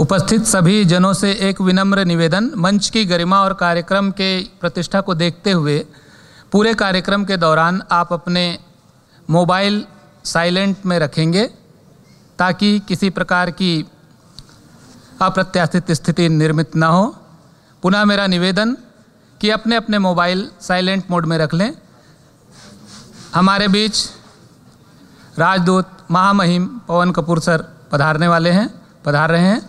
उपस्थित सभी जनों से एक विनम्र निवेदन, मंच की गरिमा और कार्यक्रम के प्रतिष्ठा को देखते हुए पूरे कार्यक्रम के दौरान आप अपने मोबाइल साइलेंट में रखेंगे ताकि किसी प्रकार की अप्रत्याशित स्थिति निर्मित ना हो। पुनः मेरा निवेदन कि अपने अपने मोबाइल साइलेंट मोड में रख लें। हमारे बीच राजदूत महामहिम पवन कपूर सर पधार रहे हैं।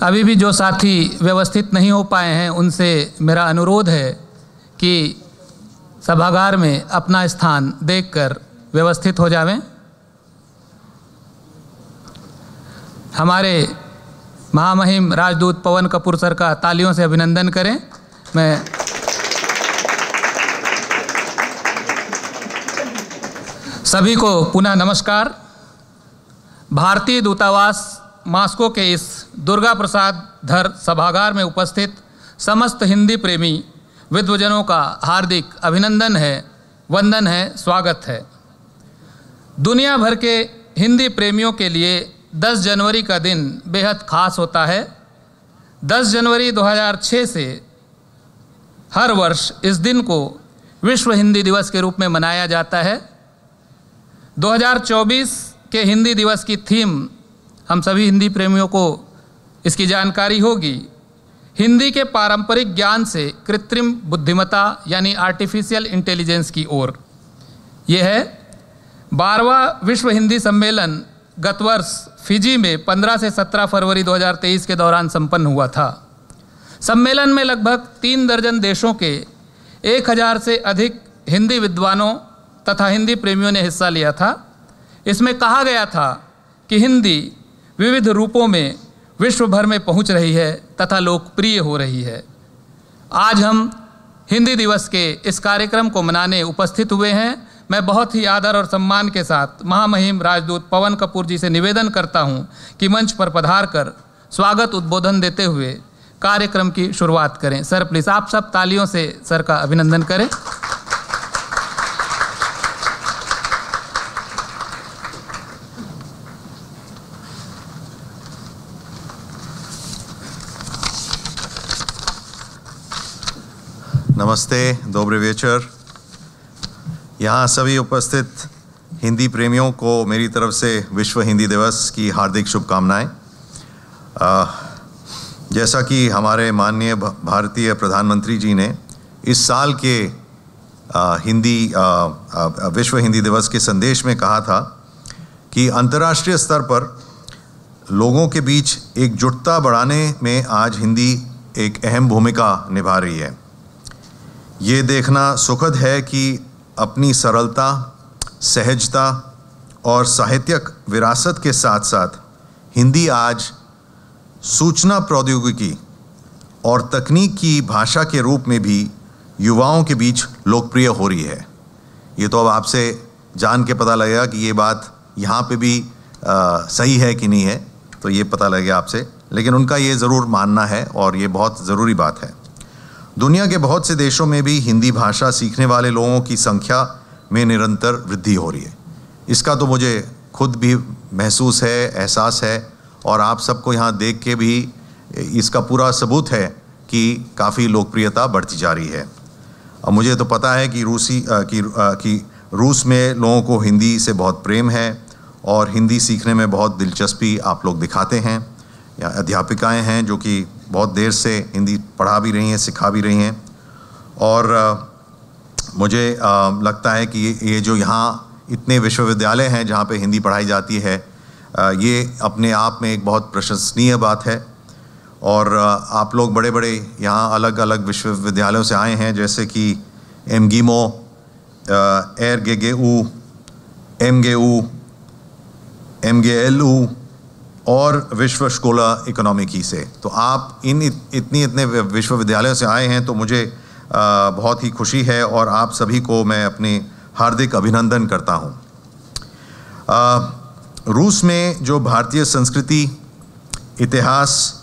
अभी भी जो साथी व्यवस्थित नहीं हो पाए हैं उनसे मेरा अनुरोध है कि सभागार में अपना स्थान देखकर व्यवस्थित हो जावें। हमारे महामहिम राजदूत पवन कपूर सर का तालियों से अभिनंदन करें। मैं सभी को पुनः नमस्कार। भारतीय दूतावास मास्को के इस दुर्गा प्रसाद धर सभागार में उपस्थित समस्त हिंदी प्रेमी विद्वजनों का हार्दिक अभिनंदन है, वंदन है, स्वागत है। दुनिया भर के हिंदी प्रेमियों के लिए 10 जनवरी का दिन बेहद खास होता है। 10 जनवरी 2006 से हर वर्ष इस दिन को विश्व हिंदी दिवस के रूप में मनाया जाता है। 2024 के हिंदी दिवस की थीम हम सभी हिंदी प्रेमियों को इसकी जानकारी होगी। हिंदी के पारंपरिक ज्ञान से कृत्रिम बुद्धिमत्ता यानी आर्टिफिशियल इंटेलिजेंस की ओर। यह है 12वां विश्व हिंदी सम्मेलन गत वर्ष फिजी में 15 से 17 फरवरी 2023 के दौरान संपन्न हुआ था। सम्मेलन में लगभग 3 दर्जन देशों के 1000 से अधिक हिंदी विद्वानों तथा हिंदी प्रेमियों ने हिस्सा लिया था। इसमें कहा गया था कि हिंदी विविध रूपों में विश्व भर में पहुंच रही है तथा लोकप्रिय हो रही है। आज हम हिंदी दिवस के इस कार्यक्रम को मनाने उपस्थित हुए हैं। मैं बहुत ही आदर और सम्मान के साथ महामहिम राजदूत पवन कपूर जी से निवेदन करता हूं कि मंच पर पधार कर स्वागत उद्बोधन देते हुए कार्यक्रम की शुरुआत करें। सर प्लीज़ आप सब तालियों से सर का अभिनंदन करें। नमस्ते, दोबरे वेचर। यहाँ सभी उपस्थित हिंदी प्रेमियों को मेरी तरफ से विश्व हिंदी दिवस की हार्दिक शुभकामनाएं। जैसा कि हमारे माननीय भारतीय प्रधानमंत्री जी ने इस साल के विश्व हिंदी दिवस के संदेश में कहा था कि अंतर्राष्ट्रीय स्तर पर लोगों के बीच एकजुटता बढ़ाने में आज हिंदी एक अहम भूमिका निभा रही है। ये देखना सुखद है कि अपनी सरलता, सहजता और साहित्यिक विरासत के साथ साथ हिंदी आज सूचना प्रौद्योगिकी और तकनीक की भाषा के रूप में भी युवाओं के बीच लोकप्रिय हो रही है। ये तो अब आपसे जान के पता लगेगा कि ये बात यहाँ पे भी सही है कि नहीं है, तो ये पता लगेगा आपसे, लेकिन उनका ये ज़रूर मानना है और ये बहुत ज़रूरी बात है। दुनिया के बहुत से देशों में भी हिंदी भाषा सीखने वाले लोगों की संख्या में निरंतर वृद्धि हो रही है। इसका तो मुझे खुद भी महसूस है, एहसास है, और आप सबको यहाँ देख के भी इसका पूरा सबूत है कि काफ़ी लोकप्रियता बढ़ती जा रही है। और मुझे तो पता है कि रूस में लोगों को हिंदी से बहुत प्रेम है और हिंदी सीखने में बहुत दिलचस्पी आप लोग दिखाते हैं। या अध्यापिकाएँ हैं जो कि बहुत देर से हिंदी पढ़ा भी रही हैं, सिखा भी रही हैं। और मुझे लगता है कि ये जो यहाँ इतने विश्वविद्यालय हैं जहाँ पे हिंदी पढ़ाई जाती है, ये अपने आप में एक बहुत प्रशंसनीय बात है। और आप लोग बड़े बड़े यहाँ अलग अलग विश्वविद्यालयों से आए हैं, जैसे कि MGIMO, RGGU, MGU, MGLU और विश्व स्कूला इकोनॉमिकी से। तो आप इतने विश्वविद्यालयों से आए हैं, तो मुझे बहुत ही खुशी है और आप सभी को मैं अपने हार्दिक अभिनंदन करता हूं। रूस में जो भारतीय संस्कृति, इतिहास,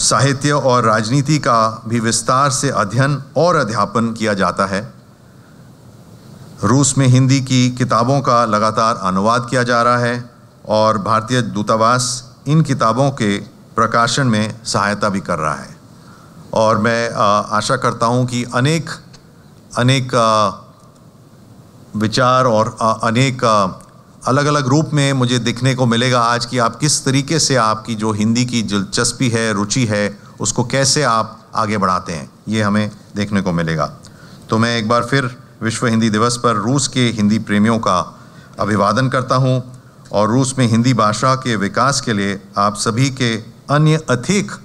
साहित्य और राजनीति का भी विस्तार से अध्ययन और अध्यापन किया जाता है। रूस में हिंदी की किताबों का लगातार अनुवाद किया जा रहा है और भारतीय दूतावास इन किताबों के प्रकाशन में सहायता भी कर रहा है। और मैं आशा करता हूं कि अनेक विचार और अनेक अलग अलग रूप में मुझे दिखने को मिलेगा आज कि आप किस तरीके से आपकी जो हिंदी की दिलचस्पी है, रुचि है, उसको कैसे आप आगे बढ़ाते हैं, ये हमें देखने को मिलेगा। तो मैं एक बार फिर विश्व हिंदी दिवस पर रूस के हिंदी प्रेमियों का अभिवादन करता हूं और रूस में हिंदी भाषा के विकास के लिए आप सभी के अन्य अथक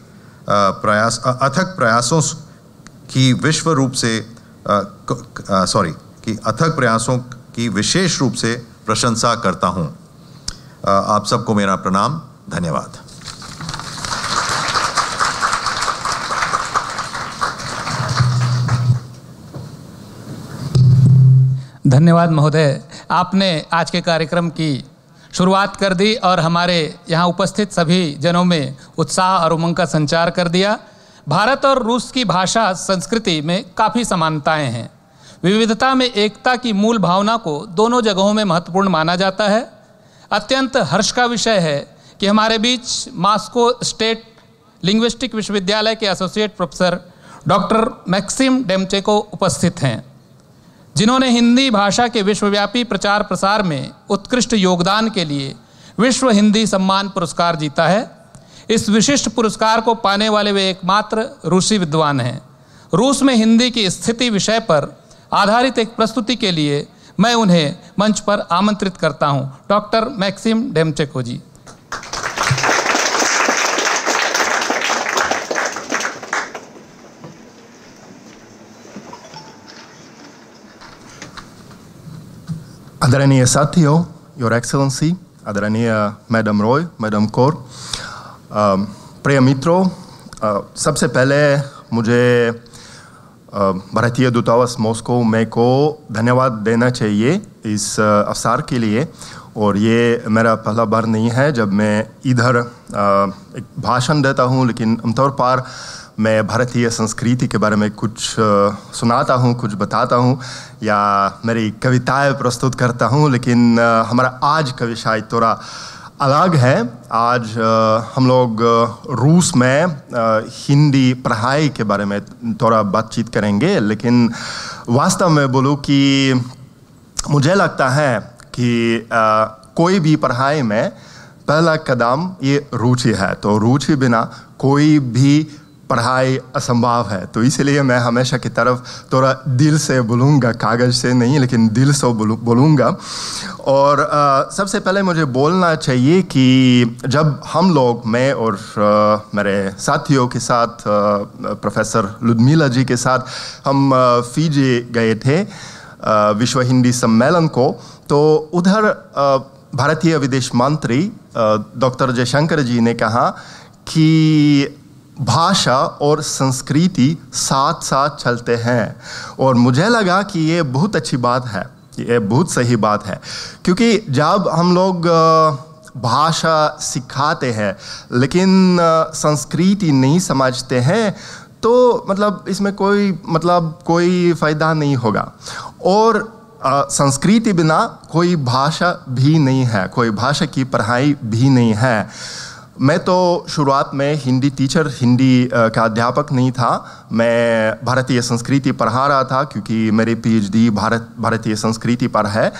प्रयासों की अथक प्रयासों की विशेष रूप से प्रशंसा करता हूं। आप सबको मेरा प्रणाम, धन्यवाद। धन्यवाद महोदय, आपने आज के कार्यक्रम की शुरुआत कर दी और हमारे यहाँ उपस्थित सभी जनों में उत्साह और उमंग का संचार कर दिया। भारत और रूस की भाषा संस्कृति में काफ़ी समानताएं हैं। विविधता में एकता की मूल भावना को दोनों जगहों में महत्वपूर्ण माना जाता है। अत्यंत हर्ष का विषय है कि हमारे बीच मॉस्को स्टेट लिंग्विस्टिक विश्वविद्यालय के एसोसिएट प्रोफेसर डॉक्टर मैक्सिम डेमचेको उपस्थित हैं, जिन्होंने हिंदी भाषा के विश्वव्यापी प्रचार प्रसार में उत्कृष्ट योगदान के लिए विश्व हिंदी सम्मान पुरस्कार जीता है। इस विशिष्ट पुरस्कार को पाने वाले वे एकमात्र रूसी विद्वान हैं। रूस में हिंदी की स्थिति विषय पर आधारित एक प्रस्तुति के लिए मैं उन्हें मंच पर आमंत्रित करता हूं। डॉक्टर मैक्सिम डेमचेको जी। आदरणीय साथियों, योर एक्सेलेंसी, आदरणीय मैडम रॉय, मैडम कौर, प्रिय मित्रों, सबसे पहले मुझे भारतीय दूतावास मॉस्को में को धन्यवाद देना चाहिए इस अवसर के लिए। और ये मेरा पहला बार नहीं है जब मैं इधर एक भाषण देता हूँ, लेकिन आमतौर पर मैं भारतीय संस्कृति के बारे में कुछ सुनाता हूँ, कुछ बताता हूँ या मेरी कविताएं प्रस्तुत करता हूँ। लेकिन हमारा आज का विषय थोड़ा अलग है। आज हम लोग रूस में हिंदी पढ़ाई के बारे में थोड़ा बातचीत करेंगे। लेकिन वास्तव में बोलूँ कि मुझे लगता है कि कोई भी पढ़ाई में पहला कदम ये रुचि है। तो रुचि बिना कोई भी पढ़ाई असंभव है। तो इसलिए मैं हमेशा की तरफ थोड़ा दिल से बोलूँगा, कागज़ से नहीं लेकिन दिल से बोलूँगा। और सबसे पहले मुझे बोलना चाहिए कि जब हम लोग, मैं और मेरे साथियों के साथ, प्रोफेसर लुदमिला जी के साथ हम फिजी गए थे विश्व हिंदी सम्मेलन को, तो उधर भारतीय विदेश मंत्री डॉक्टर जयशंकर जी ने कहा कि भाषा और संस्कृति साथ साथ चलते हैं। और मुझे लगा कि ये बहुत अच्छी बात है, ये बहुत सही बात है, क्योंकि जब हम लोग भाषा सिखाते हैं लेकिन संस्कृति नहीं समझते हैं तो मतलब इसमें कोई फ़ायदा नहीं होगा। और संस्कृति बिना कोई भाषा भी नहीं है, कोई भाषा की पढ़ाई भी नहीं है। मैं तो शुरुआत में हिंदी टीचर, हिंदी का अध्यापक नहीं था। मैं भारतीय संस्कृति पढ़ा रहा था क्योंकि मेरी पीएचडी भारतीय संस्कृति पर है।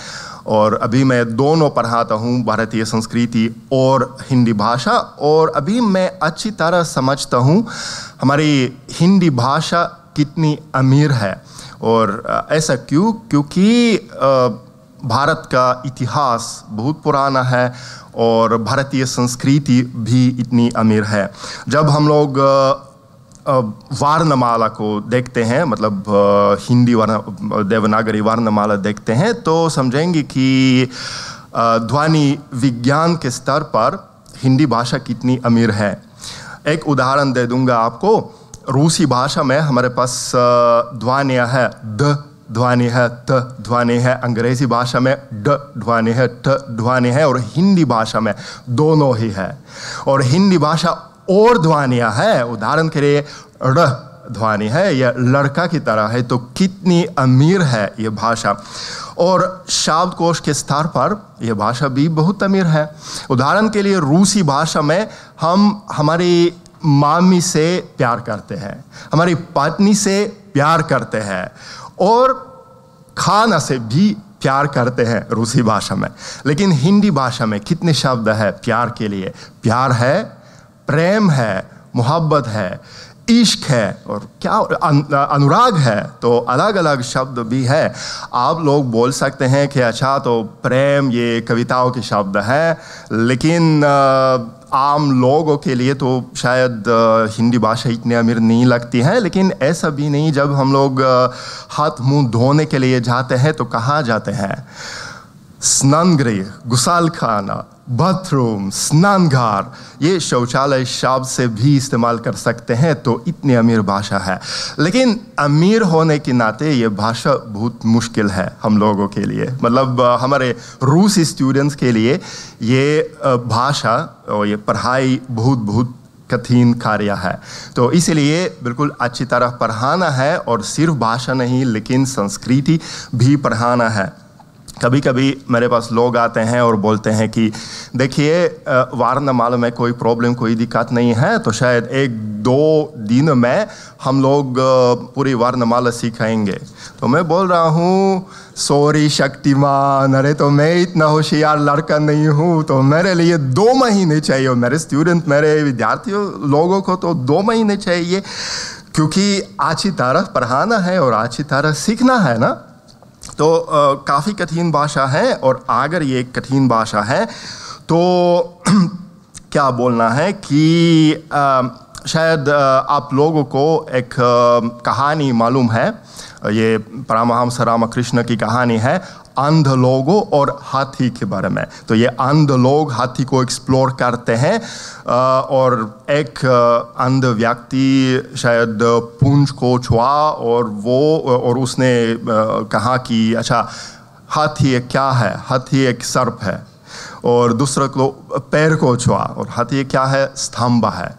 और अभी मैं दोनों पढ़ाता हूँ, भारतीय संस्कृति और हिंदी भाषा। और अभी मैं अच्छी तरह समझता हूँ हमारी हिंदी भाषा कितनी अमीर है। और ऐसा क्यों? क्योंकि भारत का इतिहास बहुत पुराना है और भारतीय संस्कृति भी इतनी अमीर है। जब हम लोग वर्णमाला को देखते हैं, मतलब हिंदी देवनागरी वर्णमाला देखते हैं, तो समझेंगे कि ध्वनि विज्ञान के स्तर पर हिंदी भाषा कितनी अमीर है। एक उदाहरण दे दूंगा आपको। रूसी भाषा में हमारे पास ध्वनियाँ है, द ध्वनि है, त ध्वनि है। अंग्रेजी भाषा में ड ध्वनि है, ट ध्वनि है। और हिंदी भाषा में दोनों ही है। और हिंदी भाषा और ध्वनियाँ है। उदाहरण के लिए र ध्वनि है, यह लड़का की तरह है, तो कितनी अमीर है ये भाषा। और शब्दकोश के स्तर पर यह भाषा भी बहुत अमीर है। उदाहरण के लिए रूसी भाषा में हम हमारी मामी से प्यार करते हैं, हमारी पत्नी से प्यार करते हैं और खाना से भी प्यार करते हैं रूसी भाषा में। लेकिन हिंदी भाषा में कितने शब्द है प्यार के लिए? प्यार है, प्रेम है, मोहब्बत है, इश्क है और क्या अनुराग है, तो अलग अलग शब्द भी है। आप लोग बोल सकते हैं कि अच्छा तो प्रेम ये कविताओं के शब्द है, लेकिन आम लोगों के लिए तो शायद हिंदी भाषा इतनी अमीर नहीं लगती है। लेकिन ऐसा भी नहीं, जब हम लोग हाथ मुंह धोने के लिए जाते हैं तो कहाँ जाते हैं? स्नानगृह, गुसालखाना, बाथरूम, स्नानघर, ये शौचालय शब्द से भी इस्तेमाल कर सकते हैं। तो इतनी अमीर भाषा है। लेकिन अमीर होने के नाते ये भाषा बहुत मुश्किल है हम लोगों के लिए, मतलब हमारे रूसी स्टूडेंट्स के लिए ये भाषा और ये पढ़ाई बहुत कठिन कार्य है। तो इसलिए बिल्कुल अच्छी तरह पढ़ाना है और सिर्फ भाषा नहीं लेकिन संस्कृति भी पढ़ाना है। कभी कभी मेरे पास लोग आते हैं और बोलते हैं कि देखिए वर्णमाला में कोई प्रॉब्लम, कोई दिक्कत नहीं है, तो शायद 1-2 दिन में हम लोग पूरी वर्णमाला सीखेंगे। तो मैं बोल रहा हूँ सॉरी शक्तिमान, अरे तो मैं इतना होशियार लड़का नहीं हूँ, तो मेरे लिए 2 महीने चाहिए। और मेरे स्टूडेंट, मेरे विद्यार्थियों लोगों को तो 2 महीने चाहिए, क्योंकि अच्छी तरह पढ़ाना है और अच्छी तरह सीखना है ना। तो काफ़ी कठिन भाषा है। और अगर ये कठिन भाषा है तो क्या बोलना है कि शायद आप लोगों को एक कहानी मालूम है, ये परमहंस रामकृष्ण की कहानी है अंध लोगों और हाथी के बारे में। तो ये अंध लोग हाथी को एक्सप्लोर करते हैं और एक अंध व्यक्ति शायद पूंछ को छुआ और उसने कहा कि अच्छा हाथी एक क्या है? हाथी एक सर्प है। और दूसरा को पैर को छुआ और हाथी क्या है? स्तंभ है।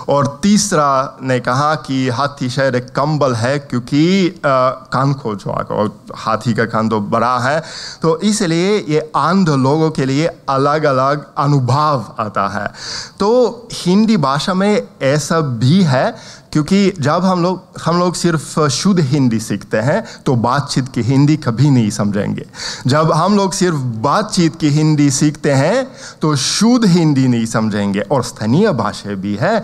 और तीसरा ने कहा कि हाथी शायद एक कंबल है, क्योंकि कान को छुआ और हाथी का कान तो बड़ा है। तो इसलिए ये अंध लोगों के लिए अलग अलग अनुभव आता है। तो हिंदी भाषा में ऐसा भी है, क्योंकि जब हम लोग सिर्फ शुद्ध हिंदी सीखते हैं तो बातचीत की हिंदी कभी नहीं समझेंगे। जब हम लोग सिर्फ बातचीत की हिंदी सीखते हैं तो शुद्ध हिंदी नहीं समझेंगे। और स्थानीय भाषा भी है,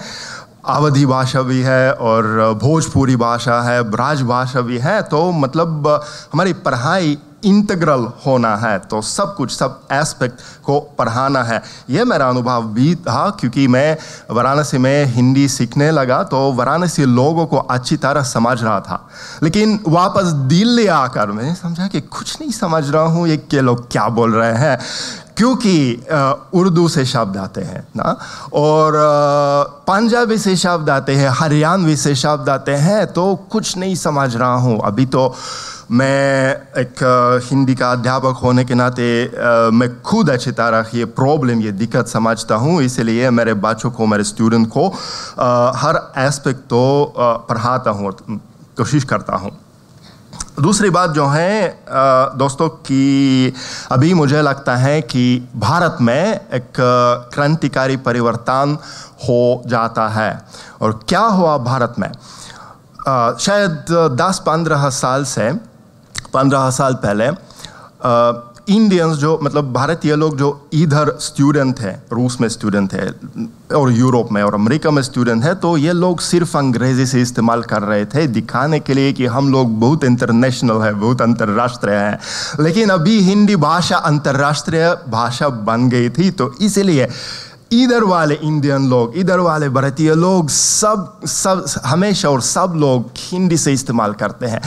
अवधी भाषा भी है और भोजपुरी भाषा है, ब्राज भाषा भी है। तो मतलब हमारी पढ़ाई इंटीग्रल होना है, तो सब कुछ, सब एस्पेक्ट को पढ़ाना है। ये मेरा अनुभव भी था, क्योंकि मैं वाराणसी में हिंदी सीखने लगा तो वाराणसी लोगों को अच्छी तरह समझ रहा था। लेकिन वापस दिल्ली आकर मैंने समझा कि कुछ नहीं समझ रहा हूँ, ये लोग क्या बोल रहे हैं, क्योंकि उर्दू से शब्द आते हैं ना, और पंजाबी से शब्द आते हैं, हरियाणवी से शब्द आते हैं, तो कुछ नहीं समझ रहा हूँ। अभी तो मैं एक हिंदी का अध्यापक होने के नाते मैं खुद अच्छी तरह ये प्रॉब्लम, ये दिक्कत समझता हूँ। इसलिए मेरे बच्चों को, मेरे स्टूडेंट को हर एस्पेक्ट तो पढ़ाता हूँ, कोशिश करता हूँ। दूसरी बात जो है दोस्तों कि अभी मुझे लगता है कि भारत में एक क्रांतिकारी परिवर्तन हो जाता है। और क्या हुआ भारत में? शायद 10-15 साल पहले इंडियंस जो, मतलब भारतीय लोग जो इधर स्टूडेंट हैं, रूस में स्टूडेंट है और यूरोप में और अमेरिका में स्टूडेंट है, तो ये लोग सिर्फ अंग्रेजी से इस्तेमाल कर रहे थे दिखाने के लिए कि हम लोग बहुत इंटरनेशनल है, बहुत अंतर्राष्ट्रीय हैं। लेकिन अभी हिंदी भाषा अंतर्राष्ट्रीय भाषा बन गई थी, तो इसलिए इधर वाले इंडियन लोग, इधर वाले भारतीय लोग सब हमेशा और सब लोग हिंदी से इस्तेमाल करते हैं।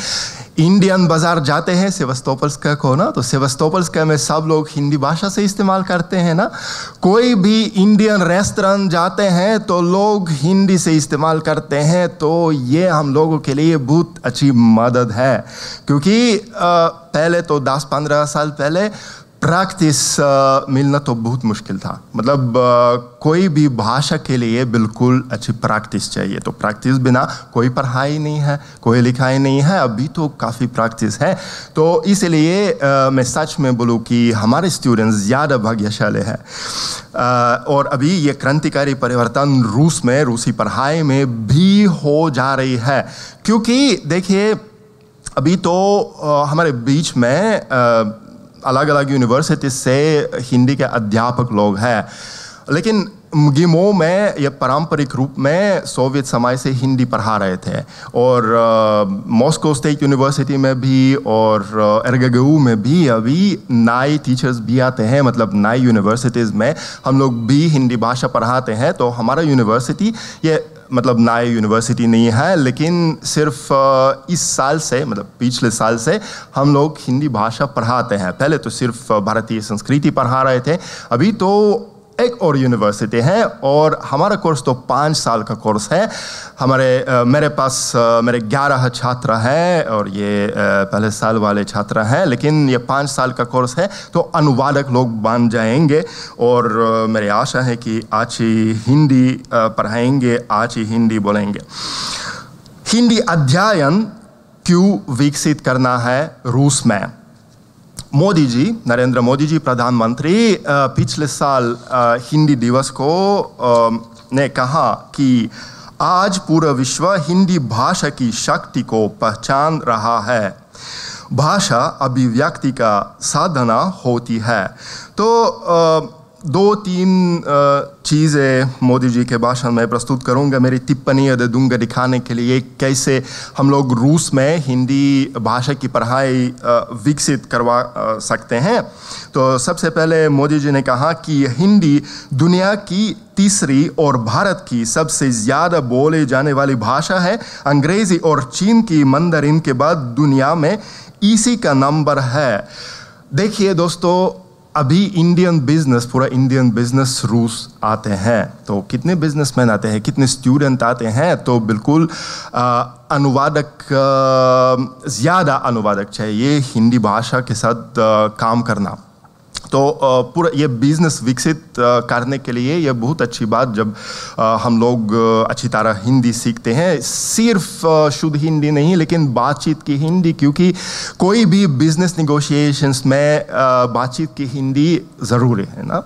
इंडियन बाजार जाते हैं सेवास्तोपोल्स्क को ना, तो सेवास्तोपोल्स्क में सब लोग हिंदी भाषा से इस्तेमाल करते हैं ना। कोई भी इंडियन रेस्टोरेंट जाते हैं तो लोग हिंदी से इस्तेमाल करते हैं। तो ये हम लोगों के लिए बहुत अच्छी मदद है, क्योंकि पहले तो 10-15 साल पहले प्रैक्टिस मिलना तो बहुत मुश्किल था। मतलब कोई भी भाषा के लिए बिल्कुल अच्छी प्रैक्टिस चाहिए। तो प्रैक्टिस बिना कोई पढ़ाई नहीं है, कोई लिखाई नहीं है। अभी तो काफ़ी प्रैक्टिस है। तो इसलिए मैं सच में बोलूँ कि हमारे स्टूडेंट्स ज़्यादा भाग्यशाली हैं। और अभी ये क्रांतिकारी परिवर्तन रूसी पढ़ाई में भी हो जा रही है। क्योंकि देखिए अभी तो हमारे बीच में अलग अलग यूनिवर्सिटी से हिंदी के अध्यापक लोग हैं, लेकिन गिमो में ये पारंपरिक रूप में सोवियत समय से हिंदी पढ़ा रहे थे। और मॉस्को स्टेट यूनिवर्सिटी में भी और एरगेगू में भी अभी नए टीचर्स भी आते हैं। मतलब नई यूनिवर्सिटीज़ में हम लोग भी हिंदी भाषा पढ़ाते हैं। तो हमारा यूनिवर्सिटी ये मतलब नई यूनिवर्सिटी नहीं है, लेकिन सिर्फ इस साल से मतलब पिछले साल से हम लोग हिंदी भाषा पढ़ाते हैं। पहले तो सिर्फ भारतीय संस्कृति पढ़ा रहे थे, अभी तो एक और यूनिवर्सिटी है और हमारा कोर्स तो 5 साल का कोर्स है। मेरे पास मेरे 11 छात्र हैं और ये पहले साल वाले छात्र हैं, लेकिन ये 5 साल का कोर्स है तो अनुवादक लोग बन जाएंगे। और मेरी आशा है कि अच्छी हिंदी पढ़ाएंगे, अच्छी हिंदी बोलेंगे। हिंदी अध्ययन क्यों विकसित करना है रूस में? मोदी जी, नरेंद्र मोदी जी प्रधानमंत्री पिछले साल हिंदी दिवस को ने कहा कि आज पूरा विश्व हिंदी भाषा की शक्ति को पहचान रहा है। भाषा अभिव्यक्ति का साधन होती है। तो 2-3 चीज़ें मोदी जी के भाषण में प्रस्तुत करूंगा। मेरी टिप्पणी दे दूंगा दिखाने के लिए कैसे हम लोग रूस में हिंदी भाषा की पढ़ाई विकसित करवा सकते हैं। तो सबसे पहले मोदी जी ने कहा कि हिंदी दुनिया की तीसरी और भारत की सबसे ज़्यादा बोले जाने वाली भाषा है। अंग्रेज़ी और चीन की मंdarin के बाद दुनिया में इसी का नंबर है। देखिए दोस्तों, अभी पूरा इंडियन बिजनेस रूस आते हैं। तो कितने बिजनेसमैन आते हैं, कितने स्टूडेंट आते हैं। तो बिल्कुल ज़्यादा अनुवादक चाहिए हिंदी भाषा के साथ काम करना। तो पूरा ये बिज़नेस विकसित करने के लिए ये बहुत अच्छी बात जब हम लोग अच्छी तरह हिंदी सीखते हैं। सिर्फ शुद्ध हिंदी नहीं, लेकिन बातचीत की हिंदी, क्योंकि कोई भी बिज़नेस निगोशिएशंस में बातचीत की हिंदी ज़रूरी है ना।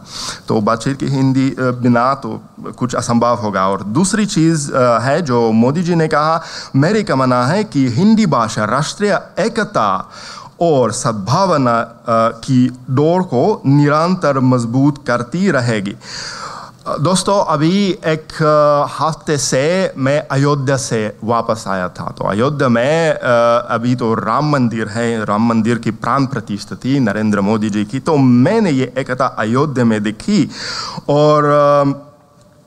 तो बातचीत की हिंदी बिना तो कुछ असंभव होगा। और दूसरी चीज़ है जो मोदी जी ने कहा, मेरे का मानना है कि हिंदी भाषा राष्ट्रीय एकता और सद्भावना की डोर को निरंतर मजबूत करती रहेगी। दोस्तों, अभी एक हफ्ते से मैं अयोध्या से वापस आया था। तो अयोध्या में अभी तो राम मंदिर है, राम मंदिर की प्राण प्रतिष्ठा थी नरेंद्र मोदी जी की। तो मैंने ये एकता अयोध्या में देखी। और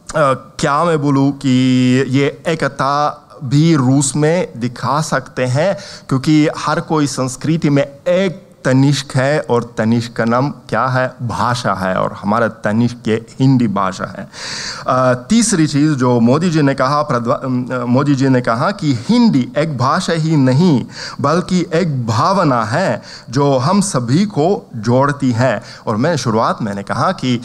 क्या मैं बोलूँ कि ये एकता भी रूस में दिखा सकते हैं, क्योंकि हर कोई संस्कृति में एक तनिष्क है और तनिष्क का नाम क्या है? भाषा है। और हमारा तनिष्क ये हिंदी भाषा है। तीसरी चीज़ जो मोदी जी ने कहा कि हिंदी एक भाषा ही नहीं बल्कि एक भावना है जो हम सभी को जोड़ती है। और मैं शुरुआत मैंने कहा कि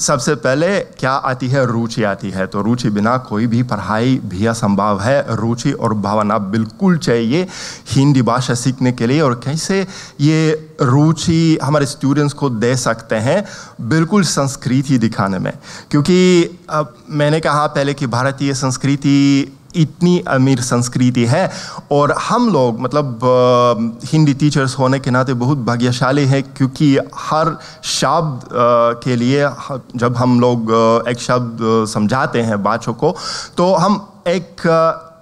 सबसे पहले क्या आती है? रुचि आती है। तो रुचि बिना कोई भी पढ़ाई भी असंभव है। रुचि और भावना बिल्कुल चाहिए हिंदी भाषा सीखने के लिए। और कैसे ये रुचि हमारे स्टूडेंट्स को दे सकते हैं? बिल्कुल संस्कृति दिखाने में। क्योंकि मैंने कहा पहले कि भारतीय संस्कृति इतनी अमीर संस्कृति है और हम लोग मतलब हिंदी टीचर्स होने के नाते बहुत भाग्यशाली है, क्योंकि हर शब्द के लिए जब हम लोग एक शब्द समझाते हैं बच्चों को, तो हम एक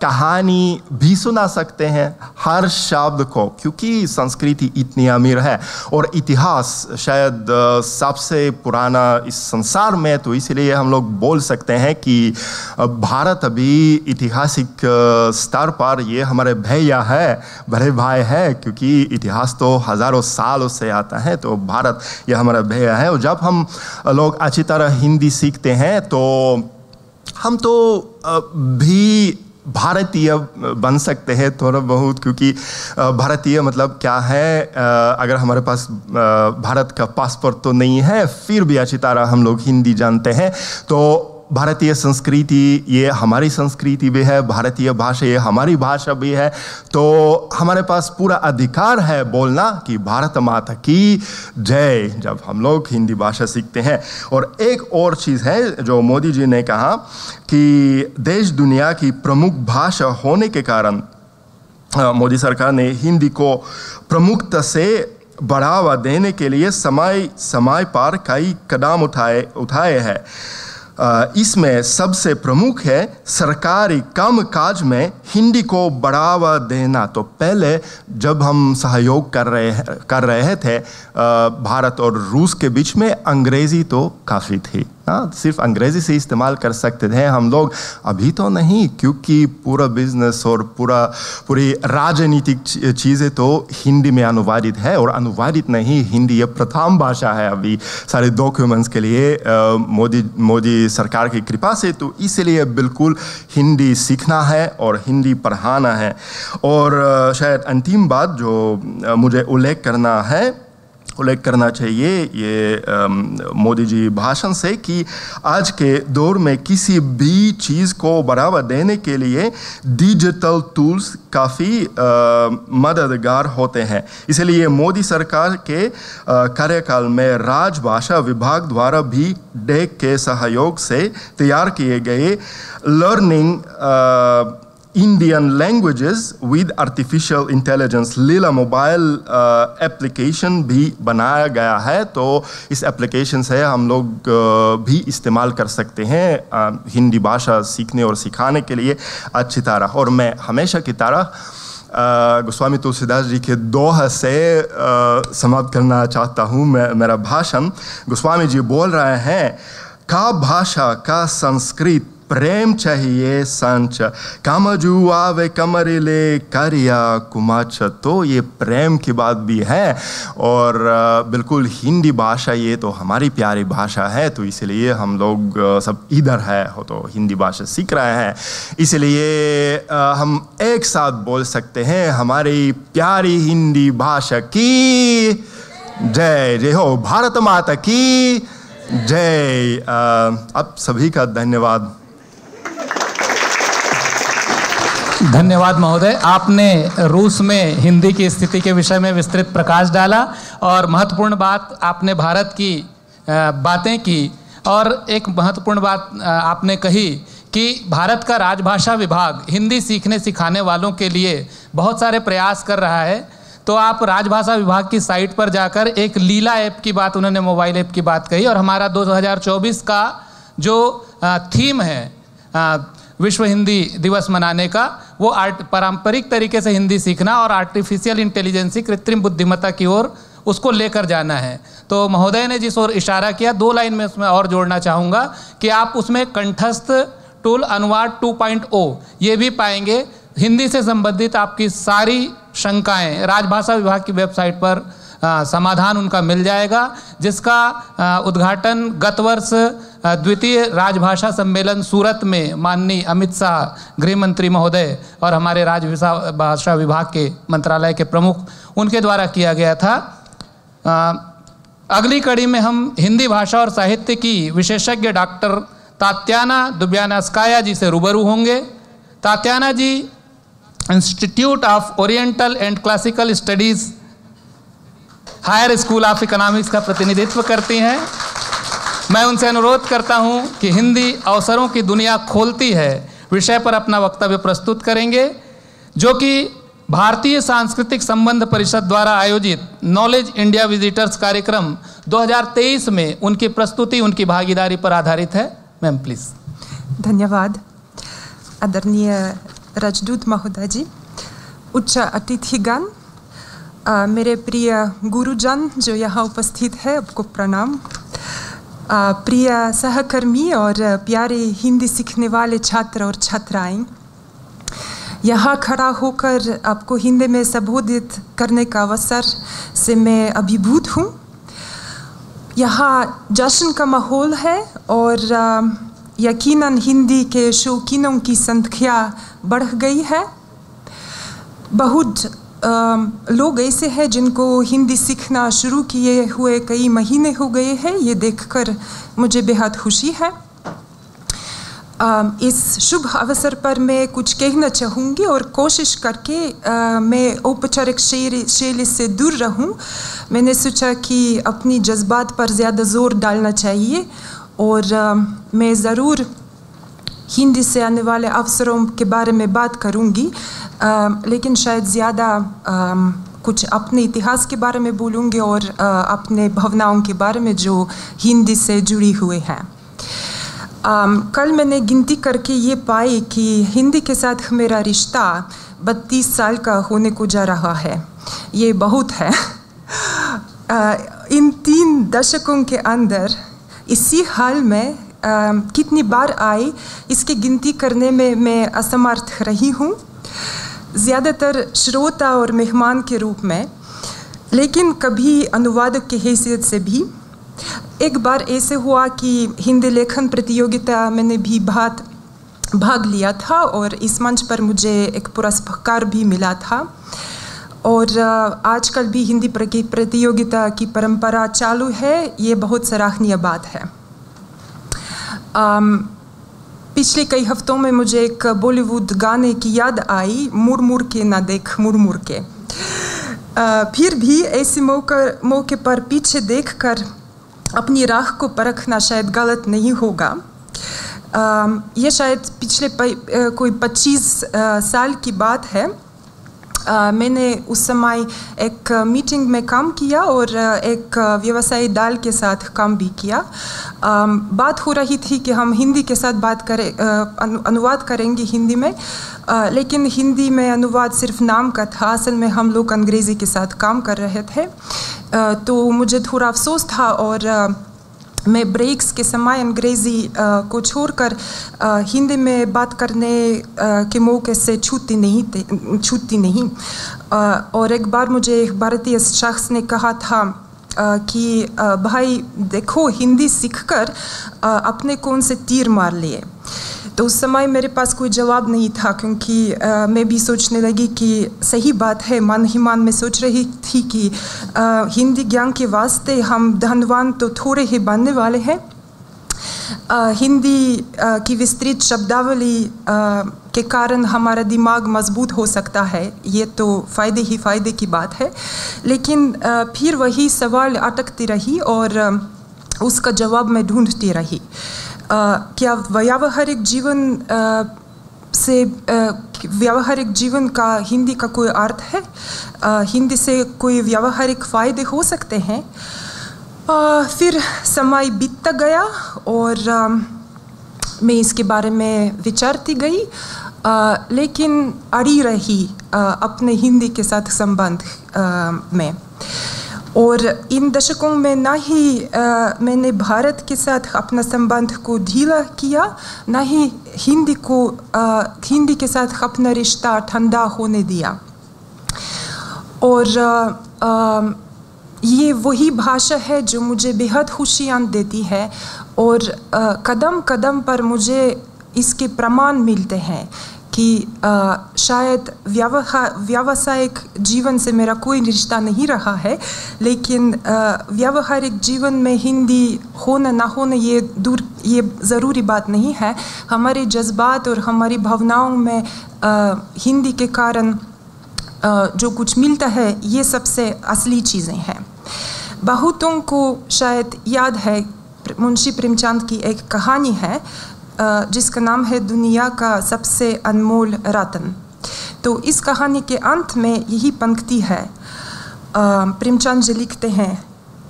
कहानी भी सुना सकते हैं हर शब्द को, क्योंकि संस्कृति इतनी अमीर है। और इतिहास शायद सबसे पुराना इस संसार में। तो इसलिए हम लोग बोल सकते हैं कि भारत अभी ऐतिहासिक स्तर पर ये हमारे भैया है, बड़े भाई है, क्योंकि इतिहास तो हज़ारों सालों से आता है। तो भारत ये हमारा भैया है। और जब हम लोग अच्छी तरह हिंदी सीखते हैं तो हम तो भी भारतीय बन सकते हैं थोड़ा बहुत, क्योंकि भारतीय मतलब क्या है, अगर हमारे पास भारत का पासपोर्ट तो नहीं है, फिर भी अच्छी तरह हम लोग हिंदी जानते हैं। तो भारतीय संस्कृति ये हमारी संस्कृति भी है, भारतीय भाषा ये हमारी भाषा भी है, तो हमारे पास पूरा अधिकार है बोलना कि भारत माता की जय जब हम लोग हिंदी भाषा सीखते हैं। और एक और चीज़ है जो मोदी जी ने कहा कि देश दुनिया की प्रमुख भाषा होने के कारण मोदी सरकार ने हिंदी को प्रमुखता से बढ़ावा देने के लिए समय पर कई कदम उठाए हैं। इसमें सबसे प्रमुख है सरकारी काम काज में हिंदी को बढ़ावा देना। तो पहले जब हम सहयोग कर रहे थे भारत और रूस के बीच में, अंग्रेज़ी तो काफ़ी थी, सिर्फ अंग्रेज़ी से इस्तेमाल कर सकते थे हम लोग। अभी तो नहीं, क्योंकि पूरा बिजनेस और पूरी राजनीतिक चीज़ें तो हिंदी में अनुवादित है, और अनुवादित नहीं, हिंदी ये प्रथम भाषा है अभी सारे डॉक्यूमेंट्स के लिए मोदी सरकार की कृपा से। तो इसलिए बिल्कुल हिंदी सीखना है और हिंदी पढ़ाना है। और शायद अंतिम बात जो मुझे उल्लेख करना चाहिए ये मोदी जी भाषण से, कि आज के दौर में किसी भी चीज़ को बढ़ावा देने के लिए डिजिटल टूल्स काफ़ी मददगार होते हैं। इसलिए मोदी सरकार के कार्यकाल में राजभाषा विभाग द्वारा भी डेक के सहयोग से तैयार किए गए learning Indian languages with artificial intelligence Leela mobile application भी बनाया गया है। तो इस एप्लीकेशन से हम लोग भी इस्तेमाल कर सकते हैं हिंदी भाषा सीखने और सिखाने के लिए अच्छी तरह। और मैं हमेशा की तरह गोस्वामी तुलसीदास जी के दोहा से समाप्त करना चाहता हूँ मेरा भाषण। गोस्वामी जी बोल रहे हैं, का भाषा का संस्कृत प्रेम चाहिए संच, कामजू आवे कमरिले करिया कुमाच। तो ये प्रेम की बात भी है, और बिल्कुल हिंदी भाषा ये तो हमारी प्यारी भाषा है, तो इसलिए हम लोग सब इधर है हो तो हिंदी भाषा सीख रहे हैं। इसलिए हम एक साथ बोल सकते हैं, हमारी प्यारी हिंदी भाषा की जय। जय हो भारत माता की जय। आप सभी का धन्यवाद। धन्यवाद महोदय, आपने रूस में हिंदी की स्थिति के विषय में विस्तृत प्रकाश डाला, और महत्वपूर्ण बात आपने भारत की बातें की। और एक महत्वपूर्ण बात आपने कही कि भारत का राजभाषा विभाग हिंदी सीखने सिखाने वालों के लिए बहुत सारे प्रयास कर रहा है। तो आप राजभाषा विभाग की साइट पर जाकर एक लीला ऐप की बात, उन्होंने मोबाइल ऐप की बात कही, और हमारा 2024 का जो थीम है विश्व हिंदी दिवस मनाने का, वो पारंपरिक तरीके से हिंदी सीखना और आर्टिफिशियल इंटेलिजेंसी कृत्रिम बुद्धिमत्ता की ओर उसको लेकर जाना है। तो महोदय ने जिस ओर इशारा किया, 2 लाइन में उसमें और जोड़ना चाहूँगा कि आप उसमें कंठस्थ टूल अनुवाद 2.0 ये भी पाएंगे। हिंदी से संबंधित आपकी सारी शंकाएं राजभाषा विभाग की वेबसाइट पर समाधान उनका मिल जाएगा, जिसका उद्घाटन गत वर्ष द्वितीय राजभाषा सम्मेलन सूरत में माननीय अमित शाह गृह मंत्री महोदय और हमारे राजभाषा विभाग के मंत्रालय के प्रमुख उनके द्वारा किया गया था। अगली कड़ी में हम हिंदी भाषा और साहित्य की विशेषज्ञ डॉक्टर तात्याना दुब्यानास्काया जी से रूबरू होंगे। Tatyana ji institute of oriental and classical studies higher school of economics का प्रतिनिधित्व करती हैं। मैं उनसे अनुरोध करता हूं कि हिंदी अवसरों की दुनिया खोलती है विषय पर अपना वक्तव्य प्रस्तुत करेंगे, जो कि भारतीय सांस्कृतिक संबंध परिषद द्वारा आयोजित नॉलेज इंडिया विजिटर्स कार्यक्रम 2023 में उनकी प्रस्तुति, उनकी भागीदारी पर आधारित है। Ma'am please. धन्यवाद आदरणीय राजदूत महोदय जी, उच्च अतिथिगण, मेरे प्रिय गुरुजन जो यहाँ उपस्थित है, आपको प्रणाम। प्रिय सहकर्मी और प्यारे हिंदी सीखने वाले छात्र और छात्राएं, यहाँ खड़ा होकर आपको हिंदी में संबोधित करने का अवसर से मैं अभिभूत हूँ। यहाँ जश्न का माहौल है और यकीनन हिंदी के शौकीनों की संख्या बढ़ गई है। बहुत लोग ऐसे हैं जिनको हिंदी सीखना शुरू किए हुए कई महीने हो गए हैं। ये देखकर मुझे बेहद खुशी है। इस शुभ अवसर पर मैं कुछ कहना चाहूँगी और कोशिश करके मैं औपचारिक शैली से दूर रहूँ। मैंने सोचा कि अपनी जज्बात पर ज़्यादा ज़ोर डालना चाहिए और मैं ज़रूर हिंदी से आने वाले अवसरों के बारे में बात करूँगी, लेकिन शायद ज़्यादा कुछ अपने इतिहास के बारे में बोलूँगी और अपने भावनाओं के बारे में जो हिंदी से जुड़ी हुई हैं। कल मैंने गिनती करके ये पाई कि हिंदी के साथ मेरा रिश्ता 32 साल का होने को जा रहा है। ये बहुत है। इन 3 दशकों के अंदर इसी हाल में कितनी बार आई इसकी गिनती करने में मैं असमर्थ रही हूँ, ज़्यादातर श्रोता और मेहमान के रूप में, लेकिन कभी अनुवादक की हैसियत से भी। एक बार ऐसे हुआ कि हिंदी लेखन प्रतियोगिता मैंने भी भाग लिया था और इस मंच पर मुझे एक पुरस्कार भी मिला था। और आजकल भी हिंदी प्रतियोगिता की परंपरा चालू है। ये बहुत सराहनीय बात है। पिछले कई हफ्तों में मुझे एक बॉलीवुड गाने की याद आई, मुड़ मुड़ के ना देख मुड़ मुड़ के। फिर भी ऐसे मौके पर पीछे देखकर अपनी राह को परखना शायद गलत नहीं होगा। ये शायद पिछले कोई 25 साल की बात है। मैंने उस समय एक मीटिंग में काम किया और एक व्यवसायी दल के साथ काम भी किया। बात हो रही थी कि हम हिंदी के साथ अनुवाद करेंगे हिंदी में, लेकिन हिंदी में अनुवाद सिर्फ नाम का था। असल में हम लोग अंग्रेज़ी के साथ काम कर रहे थे। तो मुझे थोड़ा अफसोस था और मैं ब्रेक्स के समय अंग्रेज़ी को छोड़कर हिंदी में बात करने के मौके से छूटती नहीं। और एक बार मुझे एक भारतीय शख्स ने कहा था कि भाई देखो, हिंदी सीखकर अपने कौन से तीर मार लिए। तो उस समय मेरे पास कोई जवाब नहीं था, क्योंकि मैं भी सोचने लगी कि सही बात है। मन ही मन में सोच रही थी कि हिंदी ज्ञान के वास्ते हम धनवान तो थोड़े ही बनने वाले हैं। हिंदी की विस्तृत शब्दावली के कारण हमारा दिमाग मजबूत हो सकता है, ये तो फ़ायदे की बात है। लेकिन फिर वही सवाल अटकती रही और उसका जवाब मैं ढूंढती रही। क्या व्यावहारिक जीवन का हिंदी का कोई अर्थ है? हिंदी से कोई व्यावहारिक फ़ायदे हो सकते हैं? फिर समय बीतता गया और मैं इसके बारे में विचारती गई, लेकिन अड़ी रही अपने हिंदी के साथ संबंध में। और इन दशकों में ना ही मैंने भारत के साथ अपना संबंध को ढीला किया, ना ही हिंदी के साथ अपना रिश्ता ठंडा होने दिया। और ये वही भाषा है जो मुझे बेहद खुशियाँ देती है और कदम कदम पर मुझे इसके प्रमाण मिलते हैं कि शायद व्यावसायिक जीवन से मेरा कोई रिश्ता नहीं रहा है, लेकिन व्यावहारिक जीवन में हिंदी होना ना होना ये ज़रूरी बात नहीं है। हमारे जज्बात और हमारी भावनाओं में हिंदी के कारण जो कुछ मिलता है, ये सबसे असली चीज़ें हैं। बहुतों को शायद याद है, मुंशी प्रेमचंद की एक कहानी है जिसका नाम है दुनिया का सबसे अनमोल रत्न। तो इस कहानी के अंत में यही पंक्ति है। प्रेमचंद जी लिखते हैं,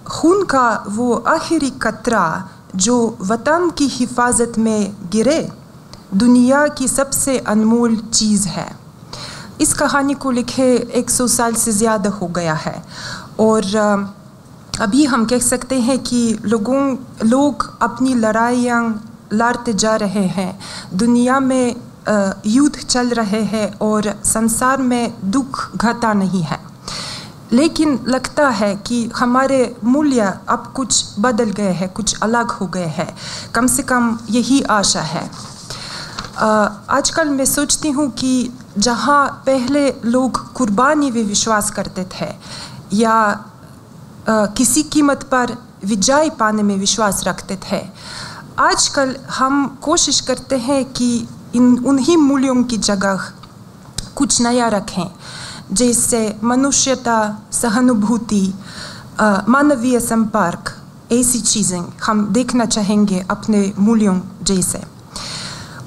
खून का वो आखिरी कतरा जो वतन की हिफाजत में गिरे, दुनिया की सबसे अनमोल चीज़ है। इस कहानी को लिखे 100 साल से ज़्यादा हो गया है और अभी हम कह सकते हैं कि लोग अपनी लड़ाइयाँ लड़ते जा रहे हैं, दुनिया में युद्ध चल रहे हैं और संसार में दुख घटा नहीं है। लेकिन लगता है कि हमारे मूल्य अब कुछ बदल गए हैं, कुछ अलग हो गए हैं। कम से कम यही आशा है। आजकल मैं सोचती हूँ कि जहाँ पहले लोग कुर्बानी में विश्वास करते थे या किसी कीमत पर विजय पाने में विश्वास रखते थे, आजकल हम कोशिश करते हैं कि उन्हीं मूल्यों की जगह कुछ नया रखें, जैसे मनुष्यता, सहानुभूति, मानवीय संपर्क। ऐसी चीज़ें हम देखना चाहेंगे अपने मूल्यों जैसे।